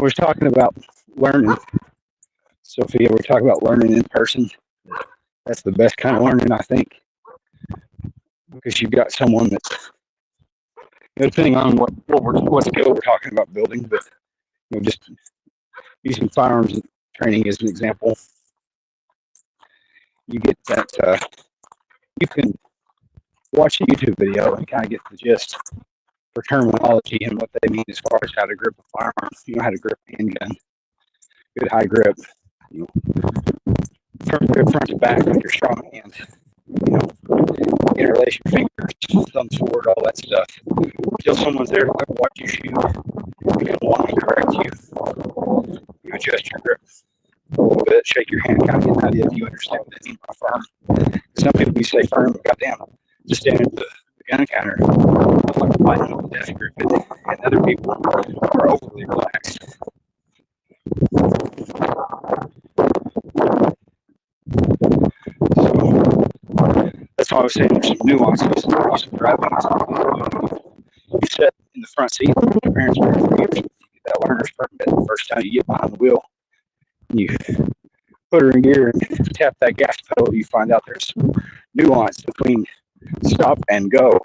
A: we're talking about learning, Sophia, we're talking about learning in person. That's the best kind of learning, I think, because you've got someone that's, depending on what skill we're talking about building, but just using firearms training as an example, you get that you can watch a YouTube video and kind of get the gist for terminology and what they mean as far as how to grip a firearm, how to grip a handgun, good high grip, you know, front to back with your strong hand, interlace your fingers, thumbs forward, all that stuff. Until someone's there to watch you shoot, you can want to correct you. You adjust your grip a little bit, shake your hand, kind of get an idea if you understand what they mean by firm. Some people you say firm, goddamn, just stand at the gun counter, like fighting with a death grip, and other people are overly relaxed. So that's why I was saying there's some nuances. There's some driving. You sit in the front seat, your parents are for years. You get that learner's permit the first time you get behind the wheel. You put her in gear and tap that gas pedal. You find out there's some nuance between stop and go.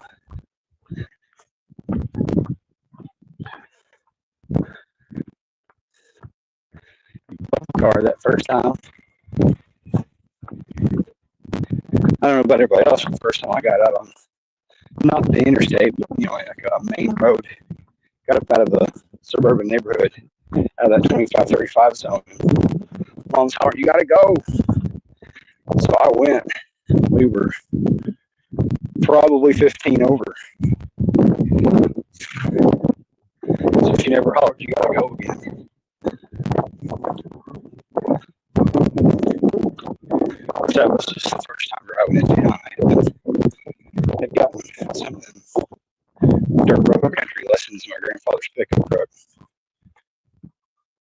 A: Car that first time. I don't know about everybody else. The first time I got out on not the interstate, but like a main road, got up out of a suburban neighborhood, out of that 25-35 zone. Mom's hollering, "You gotta go!" So I went. We were probably 15 over. So she never hollered, "You gotta go" again. That was just the first time driving into town. I had gotten some dirt road country lessons in my grandfather's pickup truck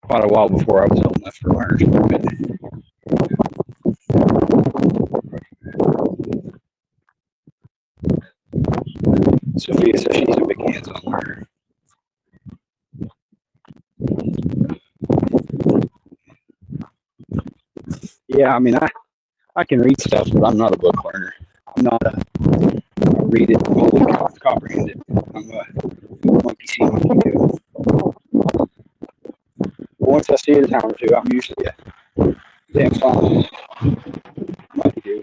A: quite a while before I was old enough for learners permit. Sophia says she's a big hands-on learner. Yeah, I mean, I can read stuff, but I'm not a book learner. I'm not a read it, fully comprehend it. I'm a monkey see, monkey do. But once I see it a time or two, I'm usually a damn fine monkey do.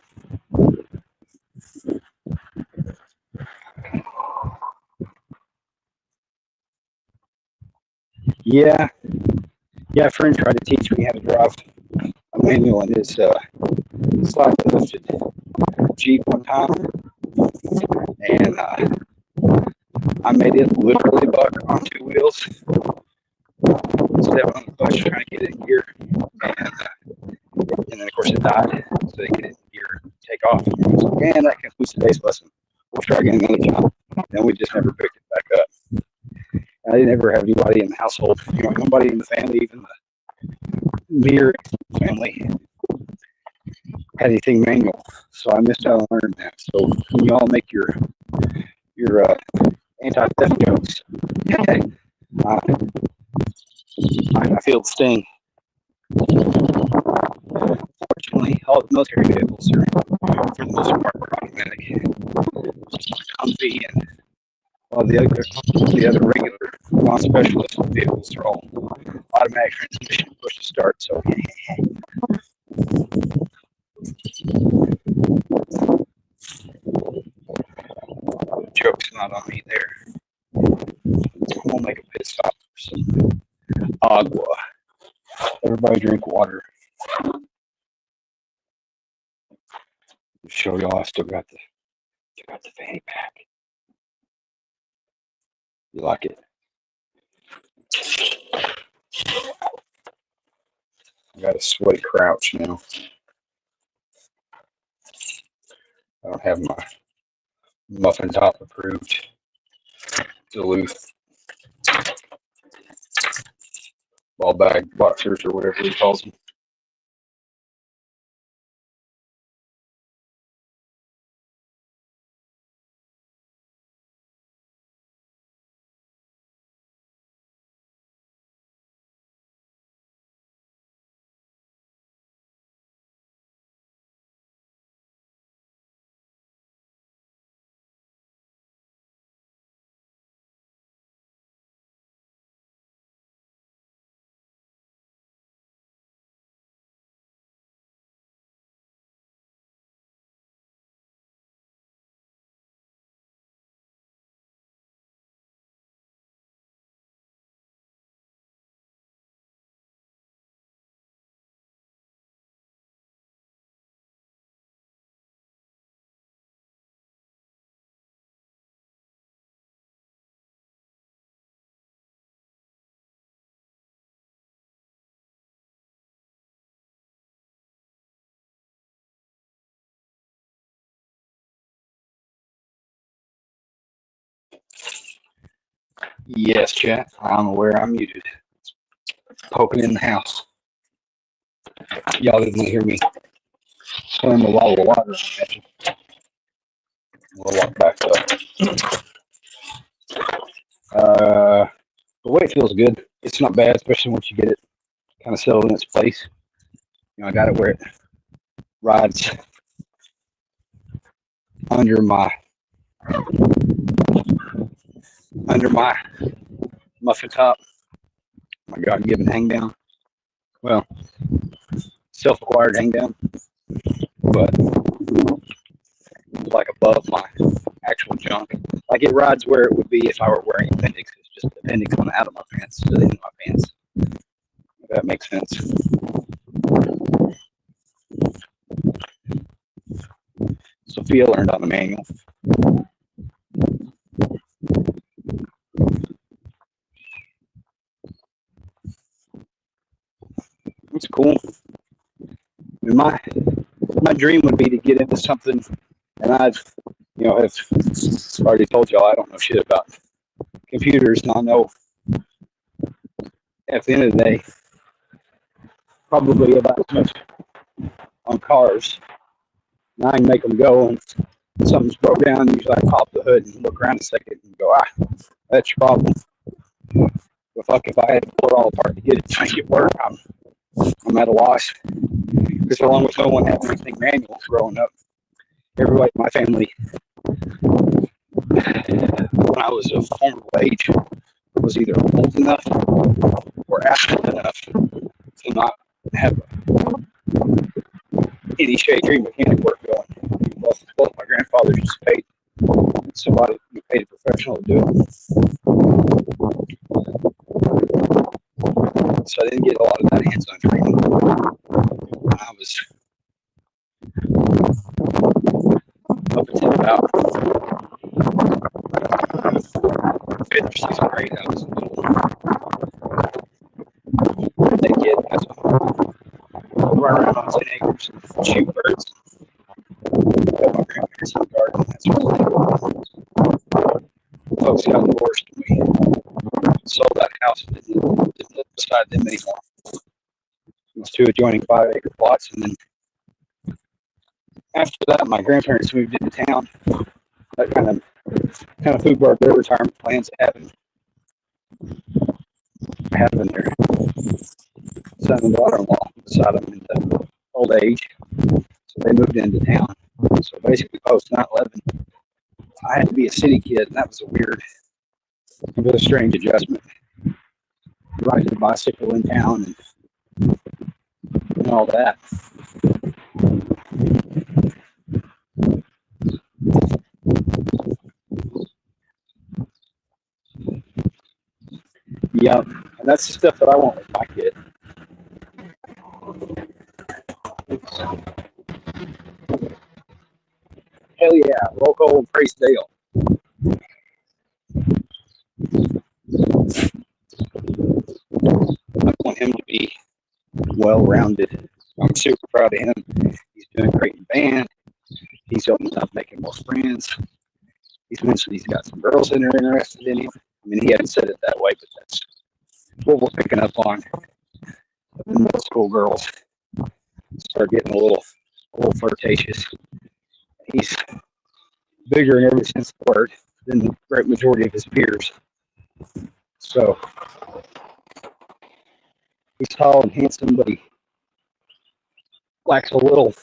A: Yeah, a friend tried to teach me how to drive a manual in his slightly lifted Jeep one time, and I made it literally buck on two wheels, step on the clutch trying to get it in gear, and then of course it died, so they get it in gear, take off. And that concludes today's lesson. We'll try again another time. And we just never picked it back up. I didn't ever have anybody in the household, nobody in the family, even the near family, had anything manual. So I missed out on learning that. So when you all make your anti-theft jokes, I feel the sting. Fortunately, all the military vehicles are, for the most part, automatic, comfy, and all the other regular non-specialist vehicles are all automatic transmission, push to start. So joke's not on me there. We'll make a pit stop for some agua. Everybody drink water. Show y'all I still got the fanny pack. You like it? I got a sweaty crouch now. I don't have my muffin top approved Duluth ball bag boxers or whatever he calls them. Yes, chat. I'm aware I'm muted. Poking in the house. Y'all didn't hear me slam a bottle of water, I imagine. We'll walk back up. The weight feels good. It's not bad, especially once you get it kind of settled in its place. You know, I got it where it rides under my muffin top, my God-given hang down. Well, self-acquired hang down, but like above my actual junk. Like it rides where it would be if I were wearing appendix. It's just appendix coming out of my pants, so in my pants. If that makes sense. Sophia learned on the manual. It's cool. I mean, my dream would be to get into something, and I've, have already told y'all I don't know shit about computers, and I know at the end of the day, probably about as much on cars. And I can make them go, and something's broke down. Usually, I pop the hood and look around a second and go, that's your problem. But fuck, if I had to pull it all apart to get it to make it work, I'm at a loss. Because along with no one having anything manual growing up, everybody in my family, when I was of formidable age, was either old enough or athletic enough to not have any shade tree mechanic work going. Both my grandfathers just paid somebody who paid a professional to do it. So I didn't get a lot of that hands-on training when I was up until about fifth or sixth grade. I was a little kid. That's run around on 10 acres and shoot birds. Got my grandparents in the garden. That's what folks got divorced and we sold that house and didn't live beside them anymore. It was two adjoining 5-acre plots, and then after that, my grandparents moved into town. That kind of food brought their retirement plans, having their son and daughter-in-law beside them in the old age. So they moved into town. So basically, post 9/11, I had to be a city kid, and that was a really strange adjustment. Riding a bicycle in town and all that. Yep, and that's the stuff that I want with my kid. Hell yeah, roll call and praise Dale. I want him to be well-rounded. I'm super proud of him. He's doing great in band. He's opened up making more friends. He's mentioned he's got some girls that are interested in him. I mean, he hasn't said it that way, but that's what we're picking up on. The middle school girls start getting a little flirtatious. He's bigger in every sense of the word than the great majority of his peers. So he's tall and handsome, but he lacks a little.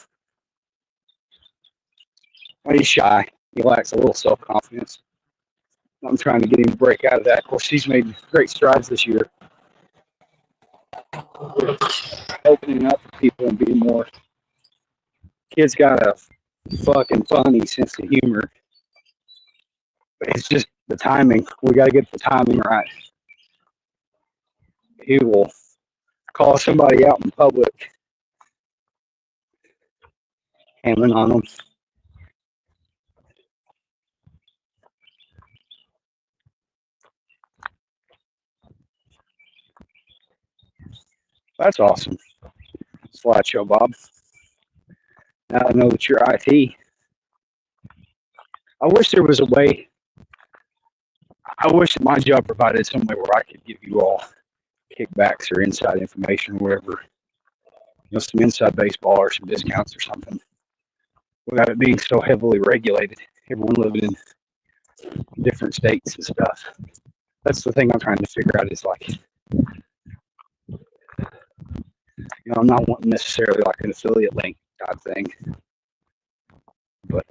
A: He's shy. He lacks a little self-confidence. I'm trying to get him to break out of that. Of course, he's made great strides this year, opening up to people and being more. Kid's got a fucking funny sense of humor. But it's just the timing. We got to get the timing right. He will call somebody out in public, hammering on them. That's awesome. Slideshow, Bob. Now I know that you're IT. I wish there was a way. I wish that my job provided some way where I could give you all kickbacks or inside information or whatever, some inside baseball or some discounts or something, without it being so heavily regulated. Everyone living in different states and stuff. That's the thing I'm trying to figure out is like, I'm not wanting necessarily like an affiliate link type thing, but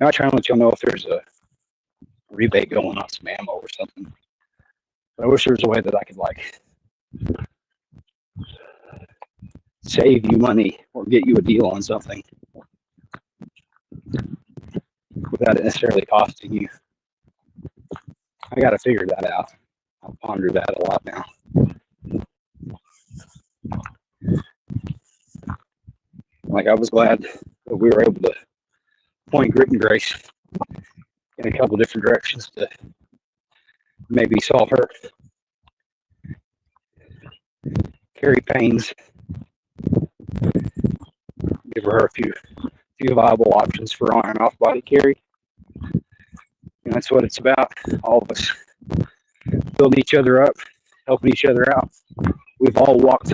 A: I try and let y'all know if there's a rebate going on some ammo or something. But I wish there was a way that I could like save you money or get you a deal on something without it necessarily costing you. I got to figure that out. I'll ponder that a lot now. Like, I was glad that we were able to point Grit and Grace in a couple different directions to maybe solve her carry pains, give her a few viable options for on and off body carry. And that's what it's about. All of us building each other up, helping each other out. We've all walked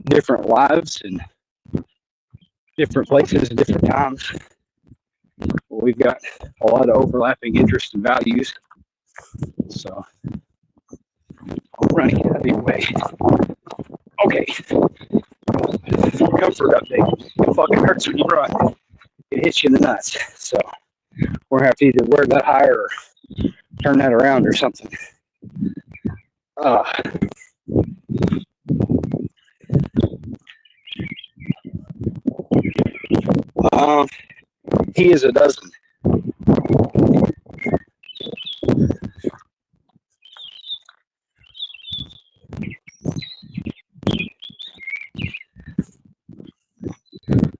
A: different lives and different places and different times. We've got a lot of overlapping interests and values. So I'm running out of your way. Okay. Comfort update. It fucking hurts when you run. It hits you in the nuts. So we're gonna have to either wear that higher or turn that around or something. He is a dozen.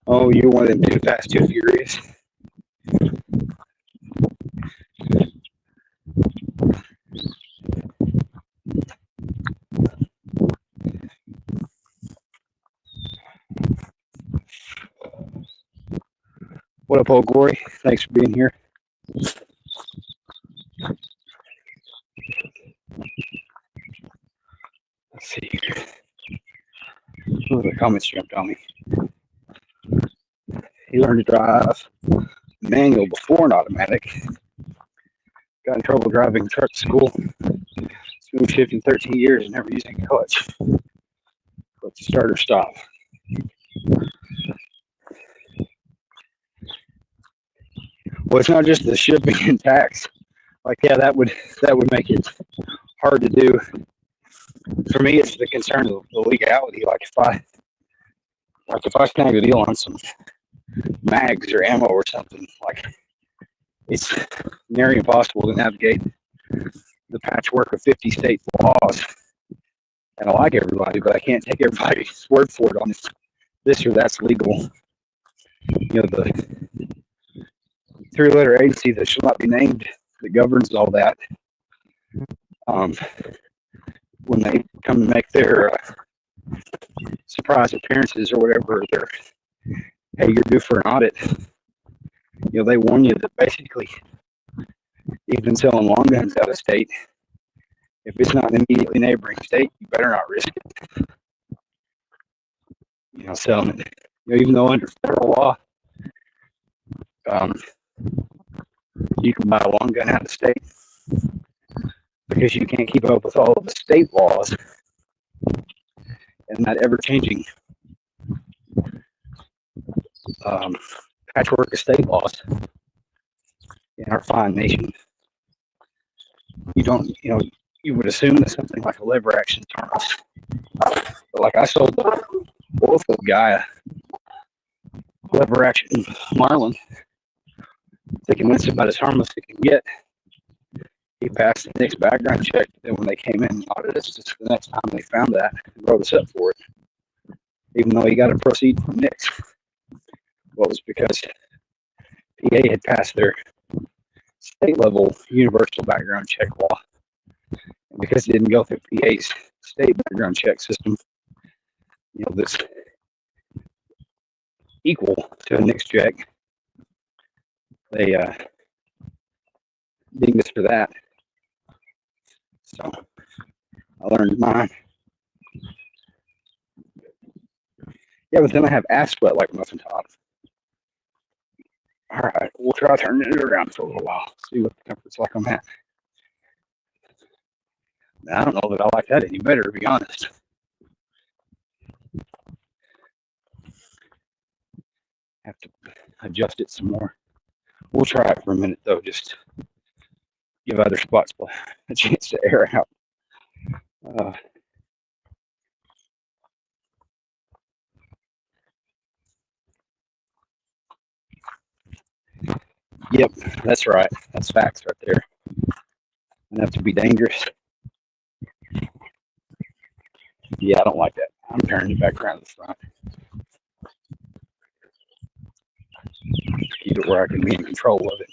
A: Oh, you're one of them too fast, too furious. What up, old Glory? Thanks for being here. Let's see here. Oh, the comments jumped on me. He learned to drive manual before an automatic. Got in trouble driving truck to school. Smooth shifting 13 years and never using a clutch. But the starter stop. Well, it's not just the shipping and tax. Like, yeah, that would make it hard to do. For me, it's the concern of the legality. Like if I snag a deal on some mags or ammo or something, like, it's nearly impossible to navigate the patchwork of 50 state laws. And I like everybody, but I can't take everybody's word for it on this or that's legal. The three-letter agency that shall not be named that governs all that, when they come to make their surprise appearances or whatever, hey, you're due for an audit. They warn you that basically, even selling long guns out of state, if it's not an immediately neighboring state, you better not risk it. Selling it. Even though under federal law, you can buy a long gun out of state because you can't keep up with all of the state laws and that ever-changing patchwork of state laws in our fine nation. You would assume that something like a lever action harness. But like, I sold both of the guy a lever action Marlin, thinking that's about as harmless as it can get. He passed the NICS background check. Then when they came in and audited us, just the next time they found that and wrote us up for it, even though he got a proceed from NICS. Well, it was because PA had passed their state level universal background check law. And because it didn't go through PA's state background check system, that's equal to a NICS check, they dingus for that. So I learned mine. Yeah, but then I have ass sweat like muffin top. All right, we'll try turning it around for a little while. See what the comfort's like on that. I don't know that I like that any better, to be honest. Have to adjust it some more. We'll try it for a minute though, just give other spots a chance to air out. Yep, that's right. That's facts right there. Enough to be dangerous. Yeah, I don't like that. I'm turning it back around to the front. Keep it where I can be in control of it.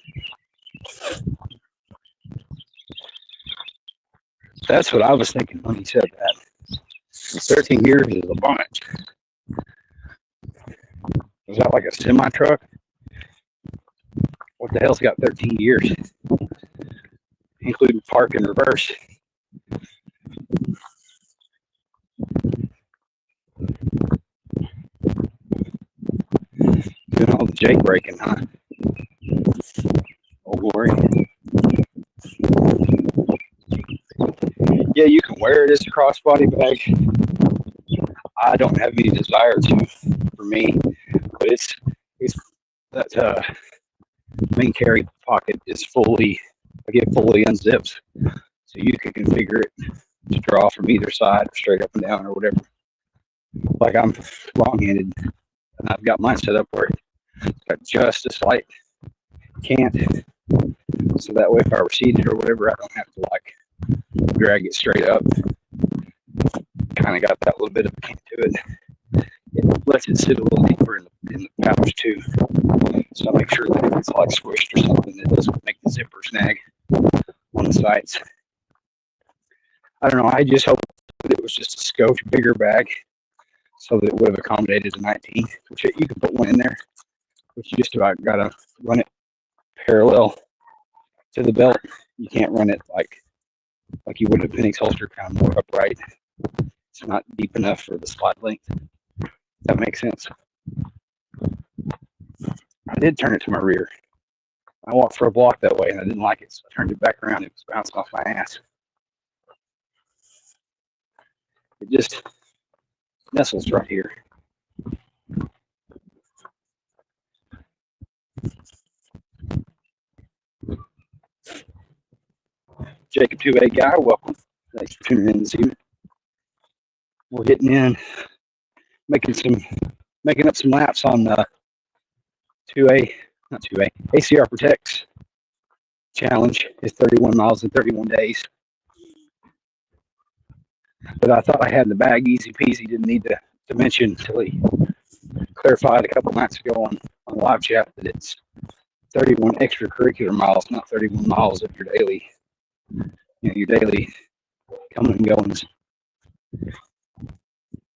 A: That's what I was thinking when he said that. 13 years is a bunch. Was that like a semi truck? What the hell's got 13 years? Including park and reverse. Doing all the jake braking, huh? Oh, glory. Yeah, you can wear it as a crossbody bag. I don't have any desire to, for me, but it's that main carry pocket is fully, I get fully unzipped, so you can configure it to draw from either side, or straight up and down, or whatever. Like I'm long-handed, and I've got mine set up where it's got just a slight cant, so that way if I recede it or whatever, I don't have to like drag it straight up. Kind of got that little bit of a cant to it. It lets it sit a little deeper in the pouch too. So I make sure that if it's like squished or something, it doesn't make the zipper snag on the sides. I don't know. I just hope that it was just a skosh bigger bag so that it would have accommodated a 19, which you can put one in there, but you just about got to run it parallel to the belt. You can't run it like you would a Phoenix holster, kind of more upright. It's not deep enough for the slide length. That makes sense. I did turn it to my rear. I walked for a block that way and I didn't like it, so I turned it back around. It was bouncing off my ass. It just nestles right here. Jacob 2A guy, welcome. Thanks for tuning in this evening. We're getting in, making up some laps on 2A, not 2A, ACR Protects challenge is 31 miles in 31 days. But I thought I had in the bag, easy peasy, didn't need to mention until he clarified a couple nights ago on live chat that it's 31 extracurricular miles, not 31 miles of your daily, your daily coming and goings.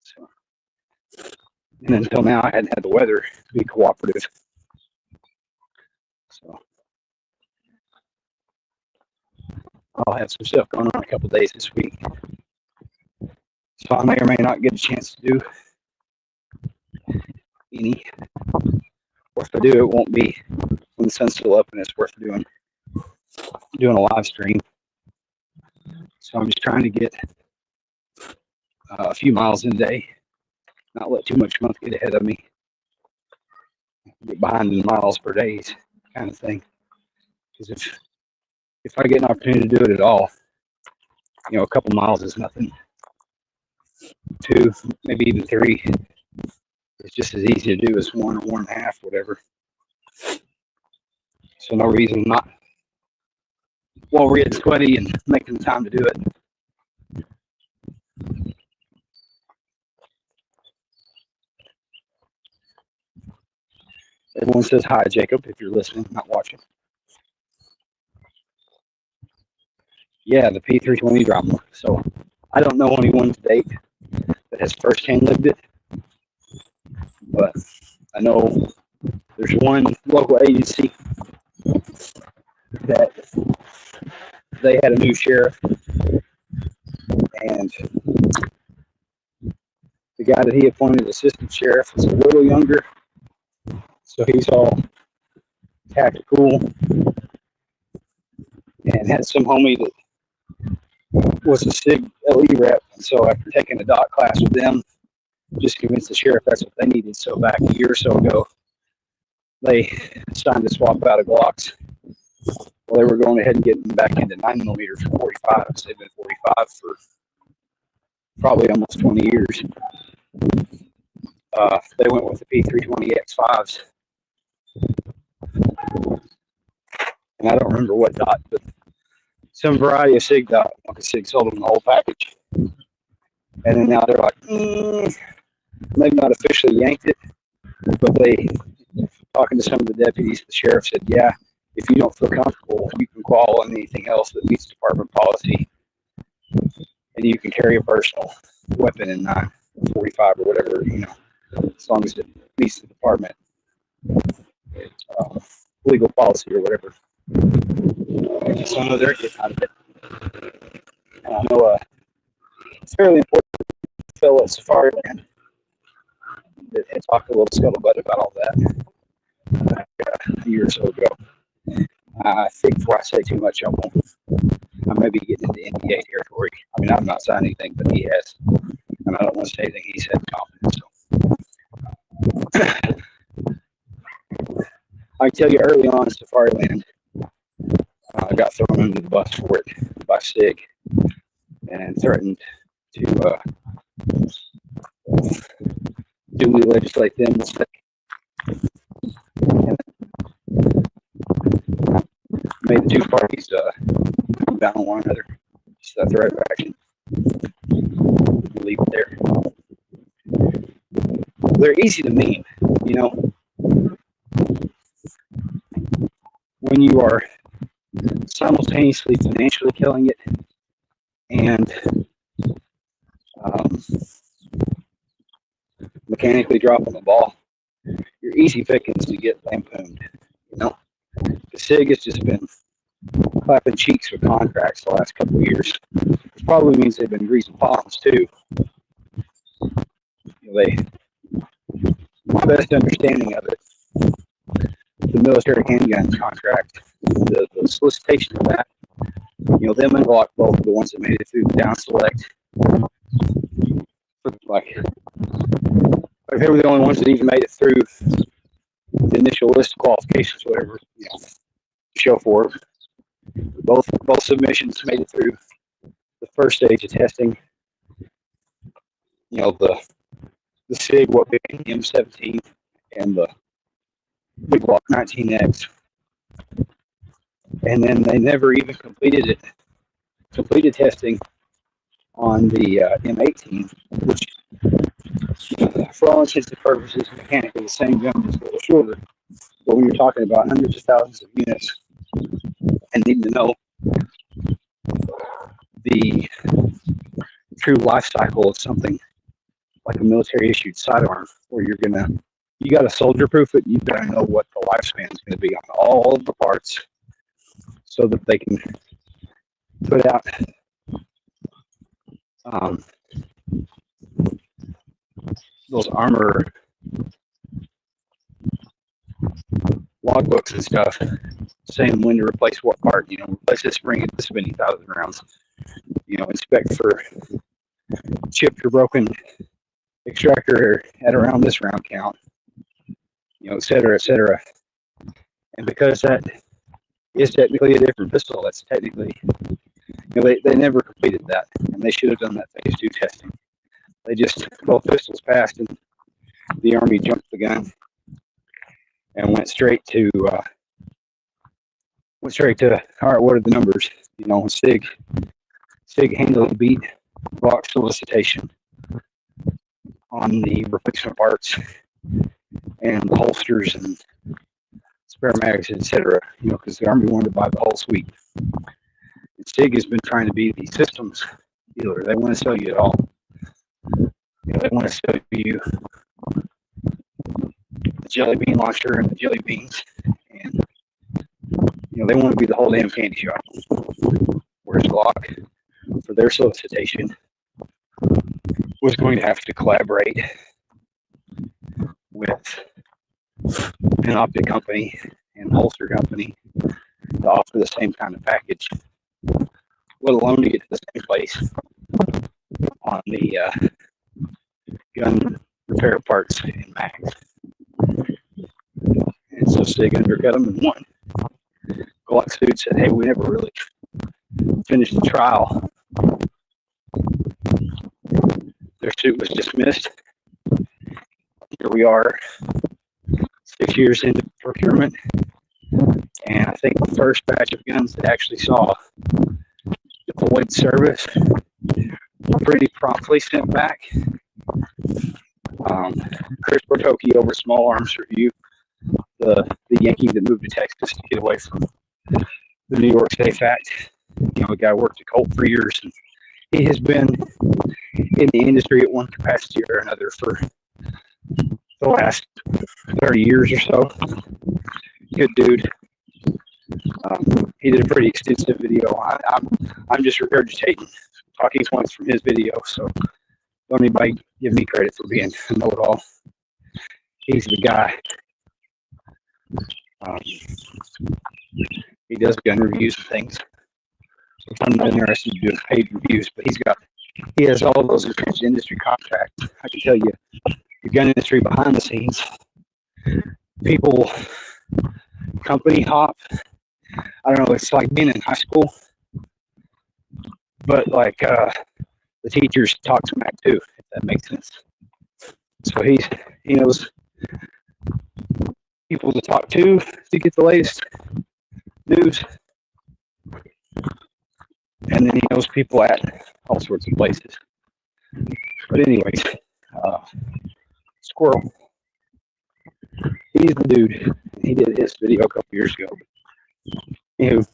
A: So, and until now, I hadn't had the weather to be cooperative. So I'll have some stuff going on a couple days this week. So I may or may not get a chance to do any. Or if I do, it won't be when the sun's still up and it's worth doing a live stream. So I'm just trying to get a few miles in a day, not let too much month get ahead of me, get behind in miles per day kind of thing. Because if I get an opportunity to do it at all, a couple miles is nothing. 2, maybe even 3. It's just as easy to do as 1 or 1.5, whatever. So no reason not while we're getting sweaty and making the time to do it. Everyone says hi, Jacob, if you're listening, not watching. Yeah, the P320 drama. So I don't know anyone to date that has firsthand lived it, but I know there's one local agency that they had a new sheriff, and the guy that he appointed assistant sheriff was a little younger, so he's all tactical, and had some homie that was a SIG LE rep. And so after taking a dot class with them, just convinced the sheriff that's what they needed. So back a year or so ago, they decided to swap out of Glocks. Well, they were going ahead and getting back into 9mm for 45s. They've been 45 for probably almost 20 years. They went with the P320X5s. And I don't remember what dot, but some variety of SIG dot. Like a SIG sold them the whole package. And then now they're like, they've not officially yanked it, but they, talking to some of the deputies, the sheriff said, yeah, if you don't feel comfortable, you can call on anything else that meets department policy, and you can carry a personal weapon in 945 or whatever, as long as it meets the department legal policy or whatever. So I know they're getting out of it. And I know it's fairly important fellow at Safariland that had talked a little scuttlebutt about all that a year or so ago. I think before I say too much, I may be getting into NDA territory. I mean, I've not signed anything, but he has. And I don't want to say anything he said confidence. So. I can tell you early on in Safariland, I got thrown under the bus for it by SIG and threatened to duly legislate them. Made the two parties bound on one another. Just a threat of action. Leave it there. They're easy to meme, when you are simultaneously financially killing it and mechanically dropping the ball. You're easy pickings to get lampooned, The SIG has just been clapping cheeks with contracts the last couple of years. Which probably means they've been greasing palms too. My best understanding of it, the military handguns contract, the solicitation of that, them and Glock both are the ones that made it through the down select. Like they were the only ones that even made it through the initial list of qualifications, whatever, to show for it. Both submissions made it through the first stage of testing. The SIG, what being M17, and the Big Glock 19X. And then they never even completed testing on the M18, which, for all intents and purposes, mechanically the same gun, just a little shorter. But when you're talking about hundreds of thousands of units and needing to know the true life cycle of something like a military issued sidearm, where you got to soldier proof it, you've got to know what the lifespan is going to be on all of the parts so that they can put out those armor logbooks and stuff saying when to replace what part, replace this spring at this many thousand rounds, inspect for chipped or broken extractor at around this round count, et cetera, et cetera. And because that is technically a different pistol, that's technically, they never completed that, and they should have done that phase 2 testing. They just, both pistols passed, and the Army jumped the gun and went straight to, all right, what are the numbers? SIG handily beat Glock solicitation on the replacement parts and the holsters and spare mags, etc. Because the Army wanted to buy the whole suite. And SIG has been trying to be the systems dealer. They want to sell you it all. They want to sell you the jelly bean launcher and the jelly beans, and they want to be the whole damn candy shop. whereas Glock, for their solicitation, was going to have to collaborate with an optic company and holster company to offer the same kind of package, let alone to get to the same place on the gun repair parts and mags. And so Sig undercut them and won. Glock suit said, hey, we never really finished the trial. Their suit was dismissed. Here we are, 6 years into procurement. And I think the first batch of guns that actually saw deployed service were pretty promptly sent back. Chris Bertocchi over Small Arms Review, the Yankee that moved to Texas to get away from the New York Safe Act. The guy worked at Colt for years, and he has been in the industry at one capacity or another for the last 30 years or so. Good dude. He did a pretty extensive video. I'm just regurgitating talking points from his video, so don't anybody give me credit for being a know-it-all. He's the guy. He does gun reviews and things. So I'm not interested in doing paid reviews, but he has all of those entrenched industry contracts. I can tell you, the gun industry behind the scenes, people company hop. I don't know, it's like being in high school, but like the teachers talk smack too, if that makes sense. So he knows people to talk to get the latest news, and then he knows people at all sorts of places. But anyways, Squirrel, he's the dude. He did his video a couple years ago. Anywho,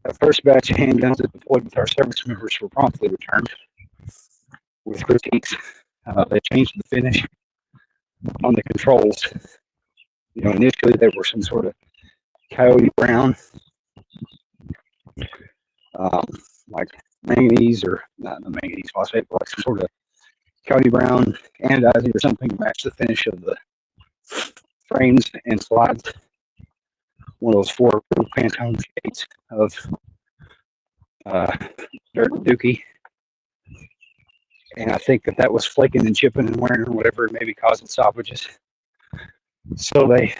A: the first batch of handguns that deployed with our service members were promptly returned with critiques. They changed the finish on the controls. Initially they were some sort of coyote brown, like manganese, or not the manganese phosphate, but like some sort of coyote brown anodizing or something to match the finish of the frames and slides. One of those 4 Pantone shades of dirt dookie. And I think that was flaking and chipping and wearing or whatever, maybe causing stoppages. So they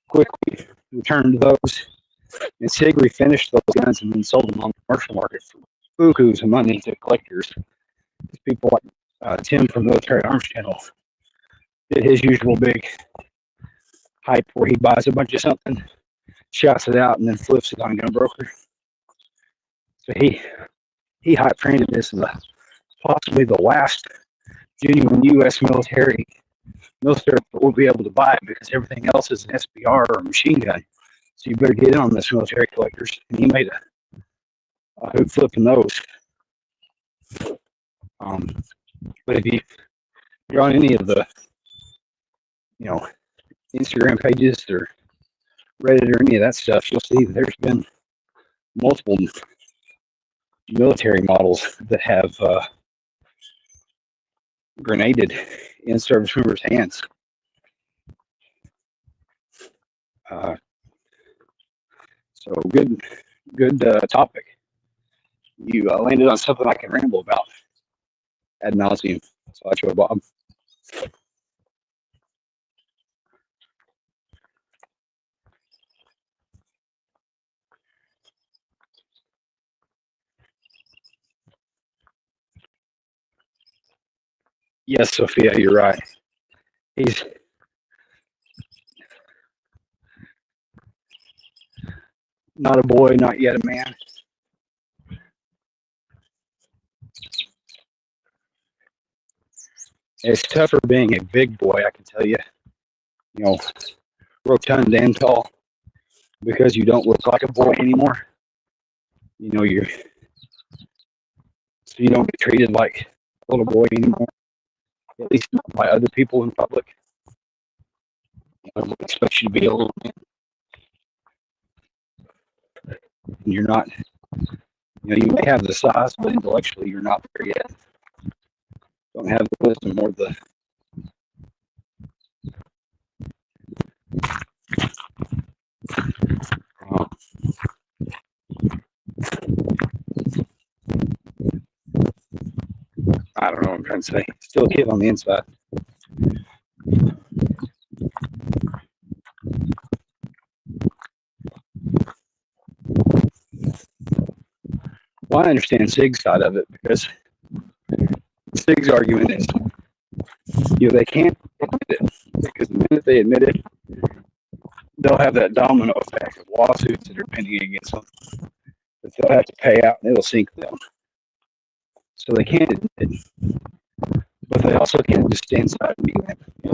A: quickly returned those, and Sig refinished those guns and then sold them on the commercial market for bukus of money to collectors. People like Tim from Military Arms Channel did his usual big hype where he buys a bunch of something, shouts it out, and then flips it on GunBroker. So he hype trained this as possibly the last genuine U.S. military that will be able to buy it, because everything else is an SBR or a machine gun. So you better get in on this, military collectors. And he made a hoop flipping those. But if you're on any of the Instagram pages or Reddit or any of that stuff, you'll see that there's been multiple military models that have grenaded in service members' hands. So good topic. You landed on something I can ramble about ad nauseum. So I show Bob. Yes, Sophia, you're right. He's not a boy, not yet a man. It's tougher being a big boy, I can tell you. Rotund and tall, because you don't look like a boy anymore. So you don't get treated like a little boy anymore, at least not by other people in public. I don't expect you to be a little man. and you're not, you may have the size, but intellectually you're not there yet. Don't have the wisdom or the I don't know what I'm trying to say. Still a kid on the inside. Well, I understand Sig's side of it, because Sig's argument is, they can't admit it, because the minute they admit it, they'll have that domino effect of lawsuits that are pending against them that they'll have to pay out, and it'll sink them. So they can't admit it, but they also can't just stand beside me,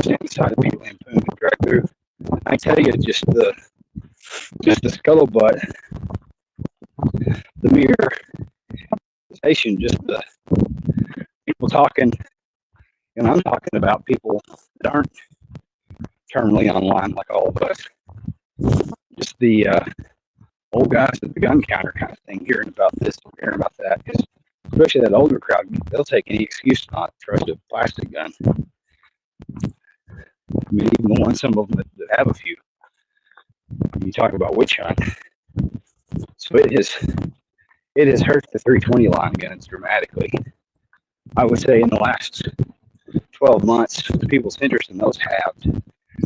A: stand beside me, lampoon and drag through. I tell you, just the scuttlebutt, the mere station, just the people talking, and I'm talking about people that aren't terminally online like all of us. Just the old guys at the gun counter kind of thing, hearing about this, hearing about that. Because especially that older crowd, they'll take any excuse to not trust a plastic gun. I mean, even the ones, some of them that have a few. You talk about witch hunt. So it has hurt the 320 line guns dramatically. I would say in the last 12 months, the people's interest in those halved.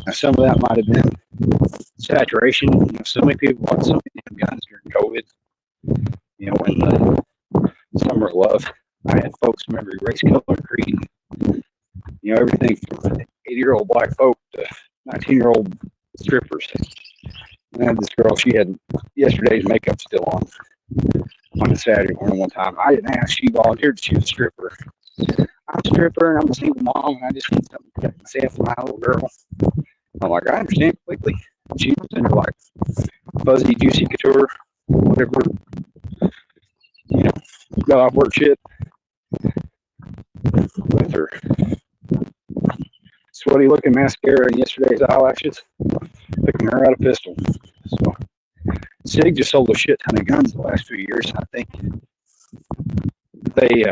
A: Now, some of that might have been saturation. So many people bought so many guns during COVID. In the summer of love, I had folks from every race, color, creed. Everything from 80-year-old black folk to 19-year-old strippers. I had this girl, she had yesterday's makeup still on a Saturday morning one time. I didn't ask, she volunteered, she was a stripper. I'm a stripper and I'm a single mom, and I just need something to protect myself and my little girl. I'm like, I understand completely. She was in her like fuzzy, juicy couture, whatever, got off work shit with her sweaty looking mascara and yesterday's eyelashes, picking her out a pistol. So Sig just sold a shit ton of guns the last few years. I think they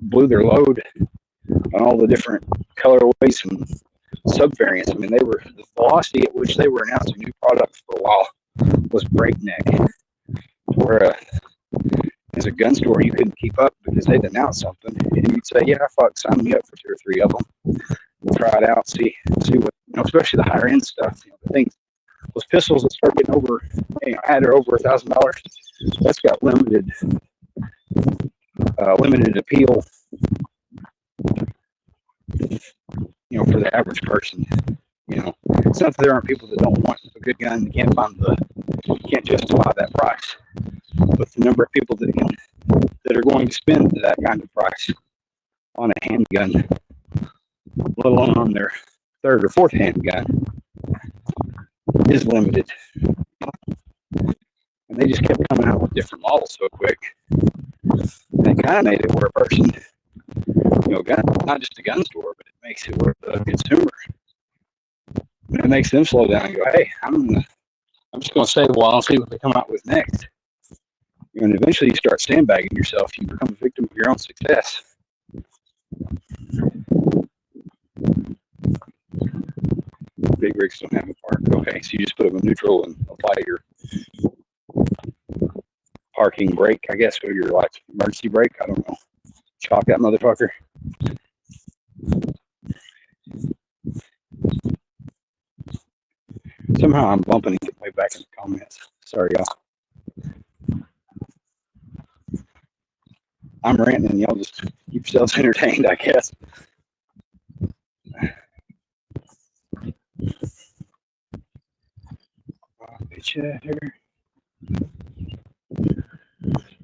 A: blew their load on all the different colorways and subvariants. I mean, the velocity at which they were announcing new products for a while was breakneck. Where as a gun store, you couldn't keep up because they'd announce something, and you'd say, "Yeah, fuck, sign me up for 2 or 3 of them. We'll try it out, see what, especially the higher end stuff. The things, those pistols that start getting over, added over $1,000. That's got limited appeal, for the average person. It's not that there aren't people that don't want a good gun and can't justify that price, but the number of people that are going to spend that kind of price on a handgun, let alone on their 3rd or 4th handgun, is limited. And they just kept coming out with different models so quick. And it kind of made it where a person, not just a gun store, but it makes it where the consumer, it makes them slow down and go, hey, I'm just going to stay a while and see what they come out with next. And eventually you start sandbagging yourself. You become a victim of your own success. Big rigs don't have a park. Okay, so you just put them in neutral and apply your parking brake, I guess, or your emergency brake. I don't know. Chalk that motherfucker. Somehow I'm bumping and getting way back in the comments. Sorry, y'all. I'm ranting and y'all just keep yourselves entertained, I guess.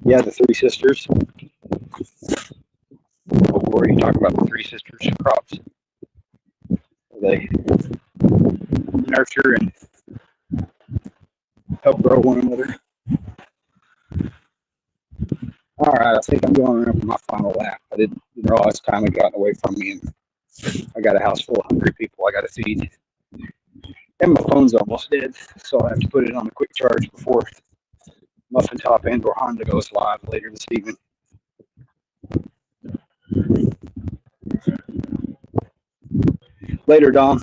A: Yeah, the 3 sisters. Before you talk about the 3 sisters crops, they nurture and help grow one another. All right, I think I'm going around for my final lap. I didn't realize time had gotten away from me, and I got a house full of hungry people I got to feed. And my phone's almost dead, so I have to put it on a quick charge before Muffin Top and/or Honda goes live later this evening. Later, Dom.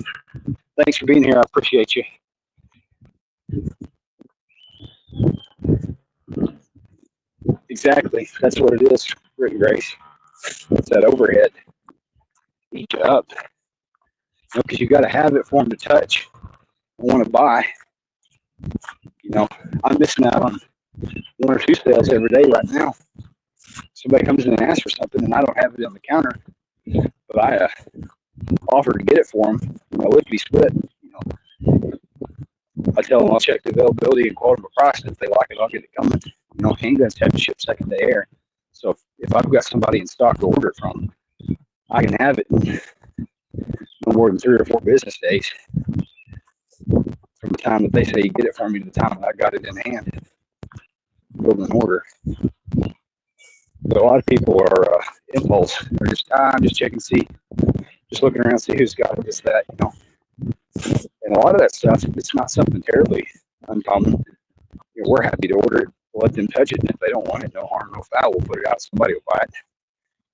A: Thanks for being here. I appreciate you. Exactly. That's what it is, Rick and Grace. It's that overhead. Eat you up. Because you got to have it for them to touch and want to buy. I'm missing out on 1 or 2 sales every day right now. Somebody comes in and asks for something, and I don't have it on the counter, but I offer to get it for them. Lickety split. I tell them I'll check the availability and quote them a price, and if they like it, I'll get it coming. Handguns have to ship second to air, so if I've got somebody in stock to order it from, I can have it in no more than 3 or 4 business days from the time that they say you get it for me to the time that I got it in hand, build an order. But a lot of people are impulse. They're just, I'm just checking, see, just looking around, see who's got this, that, And a lot of that stuff, it's not something terribly uncommon. We're happy to order it. We'll let them touch it, and if they don't want it, no harm, no foul. We'll put it out. Somebody will buy it.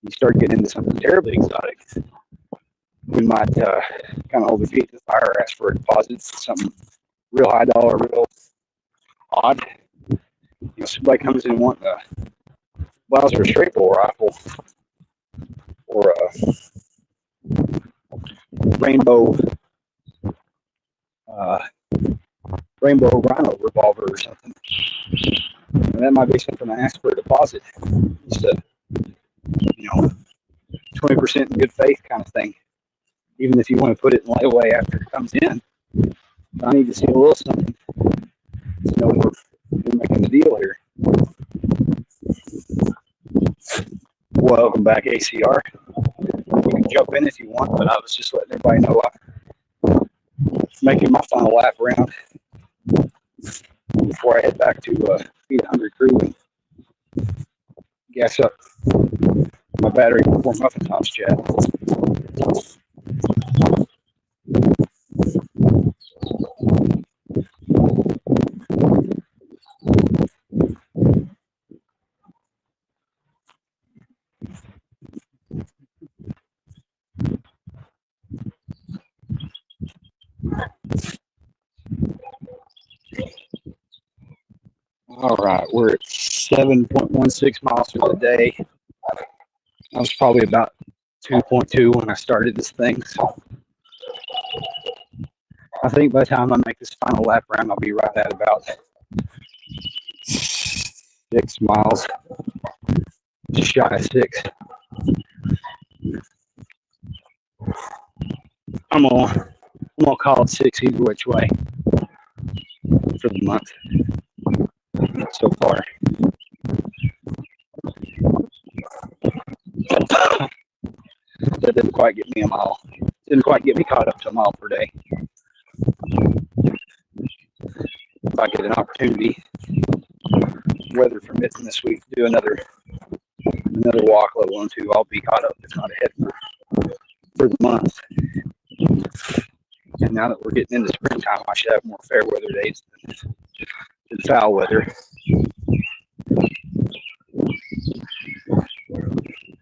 A: You start getting into something terribly exotic, we might kind of hold the feet to the fire, ask for a deposit, something real high dollar, real odd. Somebody comes in wanting a Bowser straight bore rifle or a rainbow Rhino revolver or something. And that might be something I ask for a deposit. Just a 20% in good faith kind of thing. Even if you want to put it in layaway after it comes in, I need to see a little something. We're making the deal here. Welcome back, ACR. You can jump in if you want, but I was just letting everybody know I'm making my final lap around before I head back to Feed a Hungry Crew and gas up my battery before Muffin Top's chat. All right, we're at 7.16 miles through the day. I was probably about 2.2 when I started this thing, so I think by the time I make this final lap round, I'll be right at about 6 miles, just shy of 6. I'm gonna call it 6 either which way for the month so far. That didn't quite get me a mile. Didn't quite get me caught up to a mile per day. If I get an opportunity, weather permitting this week, to do another walk level 1 2, I'll be caught up, if not ahead for the month. And now that we're getting into springtime, I should have more fair weather days than foul weather.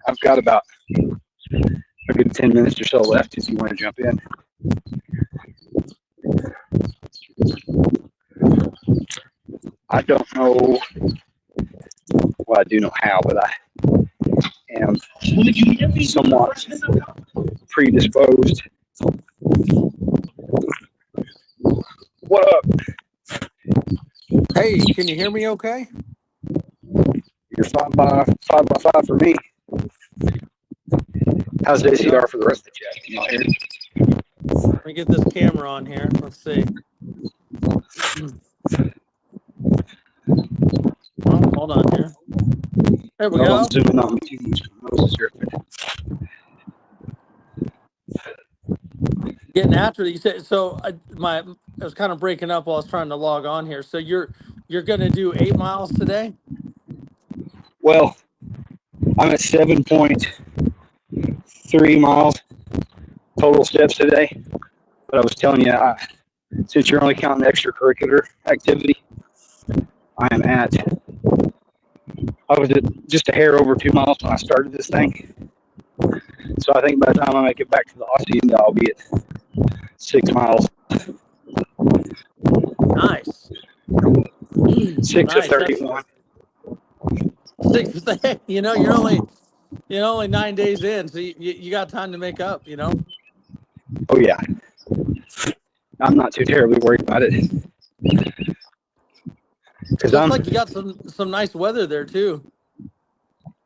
A: I've got about a good 10 minutes or so left if you want to jump in. I don't know, well, I do know how, but I am somewhat predisposed. What up?
B: Hey, can you hear me okay?
A: You're 5 by 5 for me. How's the ACR for the rest of the chat? Can y'all hear me?
B: Let me get this camera on here. Let's see. Oh, hold on here. There we go.
A: Zooming on me too much. My nose is dripping.
B: Getting after it. You said so. I was kind of breaking up while I was trying to log on here. So you're going to do 8 miles today?
A: Well, I'm at 7.3 miles total steps today. But I was telling you, since you're only counting extracurricular activity, I am at, I was at just a hair over 2 miles when I started this thing. So I think by the time I make it back to the hacienda, I'll be at 6 miles.
B: Nice.
A: 6 to
B: Nice.
A: 31.
B: Six. You're only 9 days in, so you got time to make up.
A: Oh, yeah. I'm not too terribly worried about it. Because
B: Looks like you got some nice weather there too.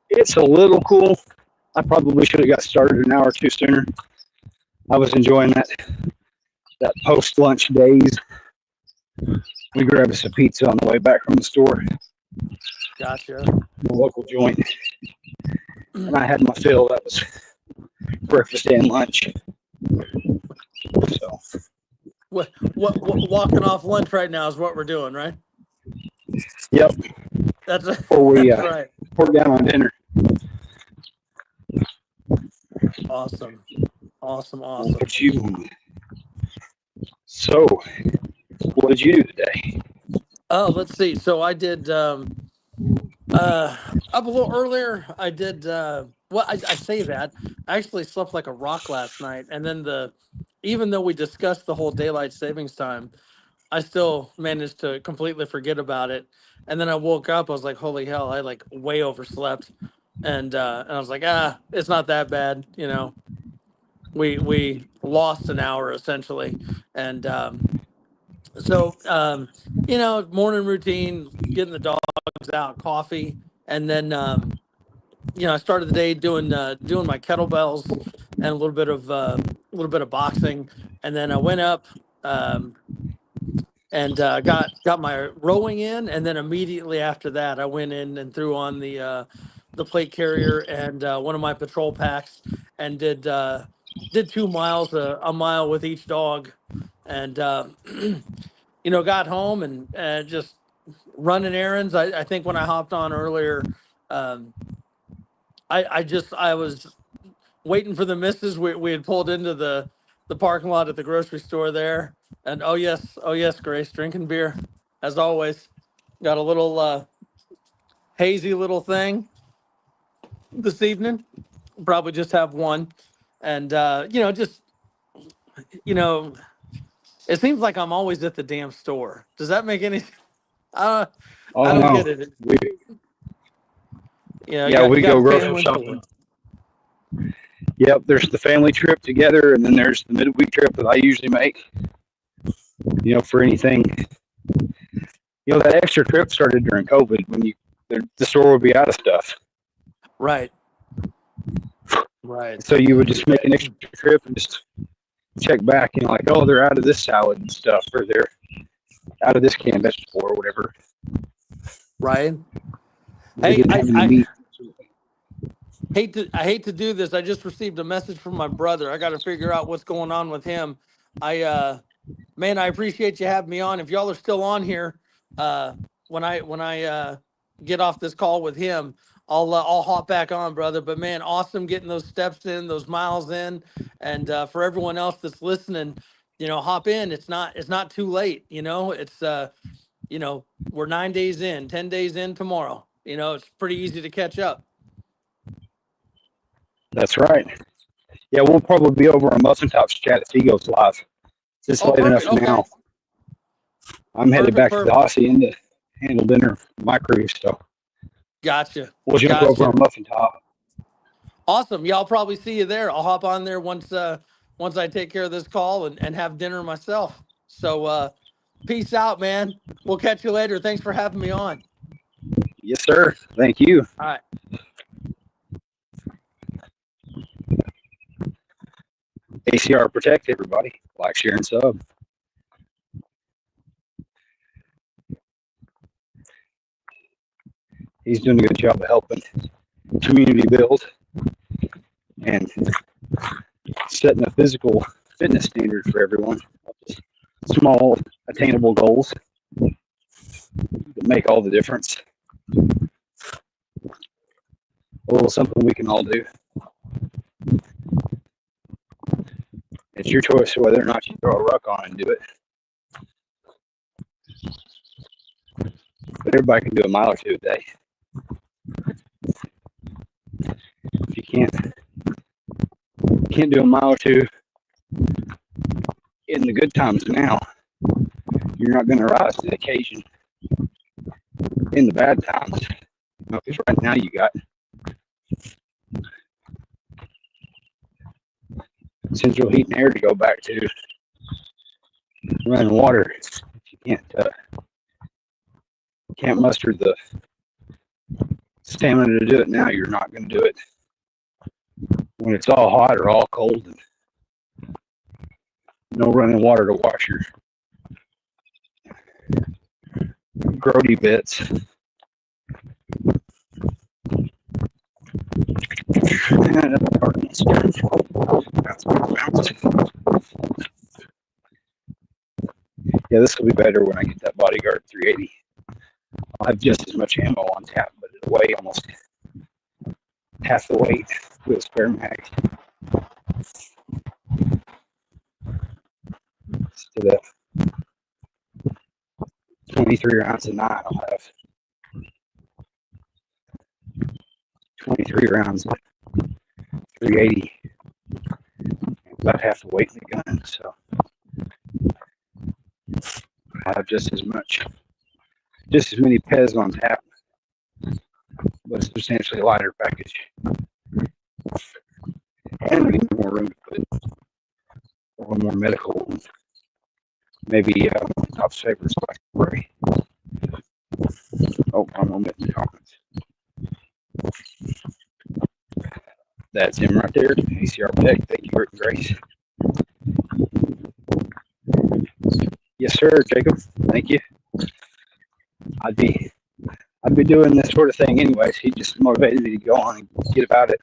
A: It's a little cool. I probably should have got started an hour or two sooner. I was enjoying that post-lunch days. We grabbed us a pizza on the way back from the store.
B: Gotcha.
A: The local joint. And I had my fill. That was breakfast and lunch. So
B: What walking off lunch right now is what we're doing, right?
A: Yep.
B: That's
A: right. Pour down on dinner.
B: Awesome.
A: So, what did you do today?
B: Oh, let's see. So I did up a little earlier. I did I say that. I actually slept like a rock last night, and then even though we discussed the whole daylight savings time, I still managed to completely forget about it. And then I woke up, I was like, holy hell, I like way overslept. And I was like, it's not that bad, We lost an hour essentially. And morning routine, getting the dogs out, coffee, and then I started the day doing my kettlebells and a little bit of boxing, and then I went up and got my rowing in, and then immediately after that I went in and threw on the plate carrier and one of my patrol packs and did 2 miles, a mile with each dog, and got home and just running errands. I think when I hopped on earlier, I was waiting for the missus. We had pulled into the parking lot at the grocery store there, and oh yes, Grace, drinking beer as always. Got a little hazy little thing this evening. Probably just have one, and it seems like I'm always at the damn store. Does that make any? I don't get it.
A: We go grocery shopping. Yep, there's the family trip together, and then there's the midweek trip that I usually make. For anything. That extra trip started during COVID when the store would be out of stuff.
B: Right.
A: So you would just make an extra trip and just check back, like, oh, they're out of this salad and stuff, or they're out of this canned vegetable or whatever.
B: Right. Hey, I hate to do this. I just received a message from my brother. I got to figure out what's going on with him. I appreciate you having me on. If y'all are still on here, when I get off this call with him, I'll hop back on, brother. But man, awesome getting those steps in, those miles in, and for everyone else that's listening, hop in. It's not too late. It's we're 9 days in, 10 days in tomorrow. It's pretty easy to catch up.
A: That's right. Yeah, we'll probably be over on Muffin Top's chat if he goes live. It's late enough now. I'm headed back to the hacienda to handle dinner with my crew, so.
B: Gotcha.
A: We'll jump over on Muffin Top.
B: Awesome. Yeah, I'll probably see you there. I'll hop on there once I take care of this call and have dinner myself. So peace out, man. We'll catch you later. Thanks for having me on.
A: Yes, sir. Thank you.
B: All right.
A: ACR Protect, everybody. Like, share, and sub. He's doing a good job of helping community build and setting a physical fitness standard for everyone. Small, attainable goals that make all the difference. A little something we can all do. It's your choice whether or not you throw a ruck on and do it. But everybody can do a mile or two a day. If you can't do a mile or two in the good times now, you're not going to rise to the occasion in the bad times. Because right now you got central heat and air to go back to. Running water, if you can't muster the stamina to do it now, you're not going to do it when it's all hot or all cold and no running water to wash your grody bits. Yeah, this will be better when I get that Bodyguard 380. I'll have just as much ammo on tap, but it'll weigh almost half the weight with a spare mag. Instead of 23 rounds a 9, I'll have 23 rounds of 380, about half the weight in the gun. So I have just as many PEZ on tap, but a substantially lighter package. And we need more room to put one more medical, maybe top savers like spray. Oh, I'm omitting the comments. That's him right there, ACR Tech. Thank you, Rick and Grace. Yes, sir, Jacob. Thank you. I'd be doing this sort of thing anyways. He just motivated me to go on and get about it,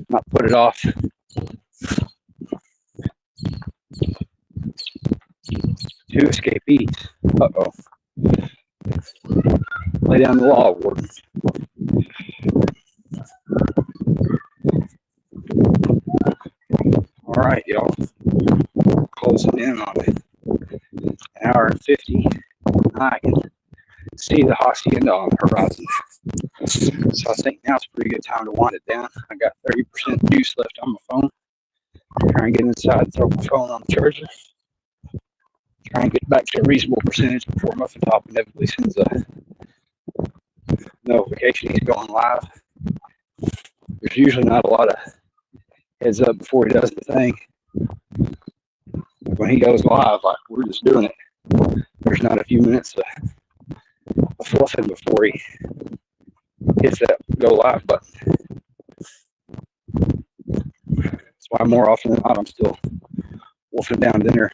A: not put it off. Two escapees. Uh-oh. Lay down the law, Warden. All right, y'all. Closing in on it. An hour and 50. I can see the hacienda on the horizon. So I think now's a pretty good time to wind it down. I got 30% juice left on my phone. Try and get inside, throw my phone on the charger. Try and get back to a reasonable percentage before Muffin Top inevitably sends a notification he's going live. There's usually not a lot of heads up before he does the thing. When he goes live, like we're just doing it, there's not a few minutes of fluffing before he hits that go live button. That's why more often than not I'm still wolfing down dinner.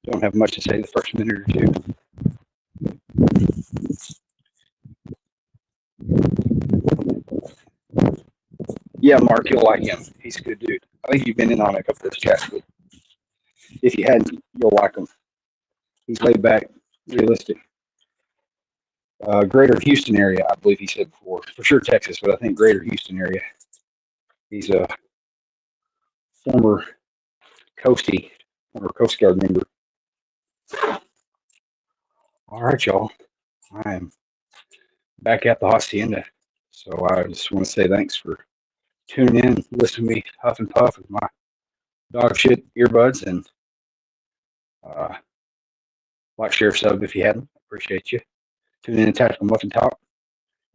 A: Don't have much to say the first minute or two. Yeah, Mark, you'll like him. He's a good dude. I think you've been in on a couple of those chats, but if you hadn't, you'll like him. He's laid back, realistic. Greater Houston area, I believe he said before. For sure Texas, but I think greater Houston area. He's a former Coast Guard member. All right, y'all. I am back at the hacienda. So I just want to say thanks for tuning in, listening to me huff and puff with my dog shit earbuds, and like, share, sub if you hadn't. Appreciate you. Tune in to Tactical Muffin Talk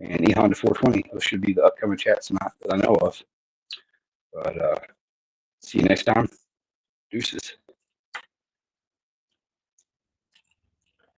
A: and E-Honda 420. Those should be the upcoming chats tonight that I know of. But see you next time. Deuces.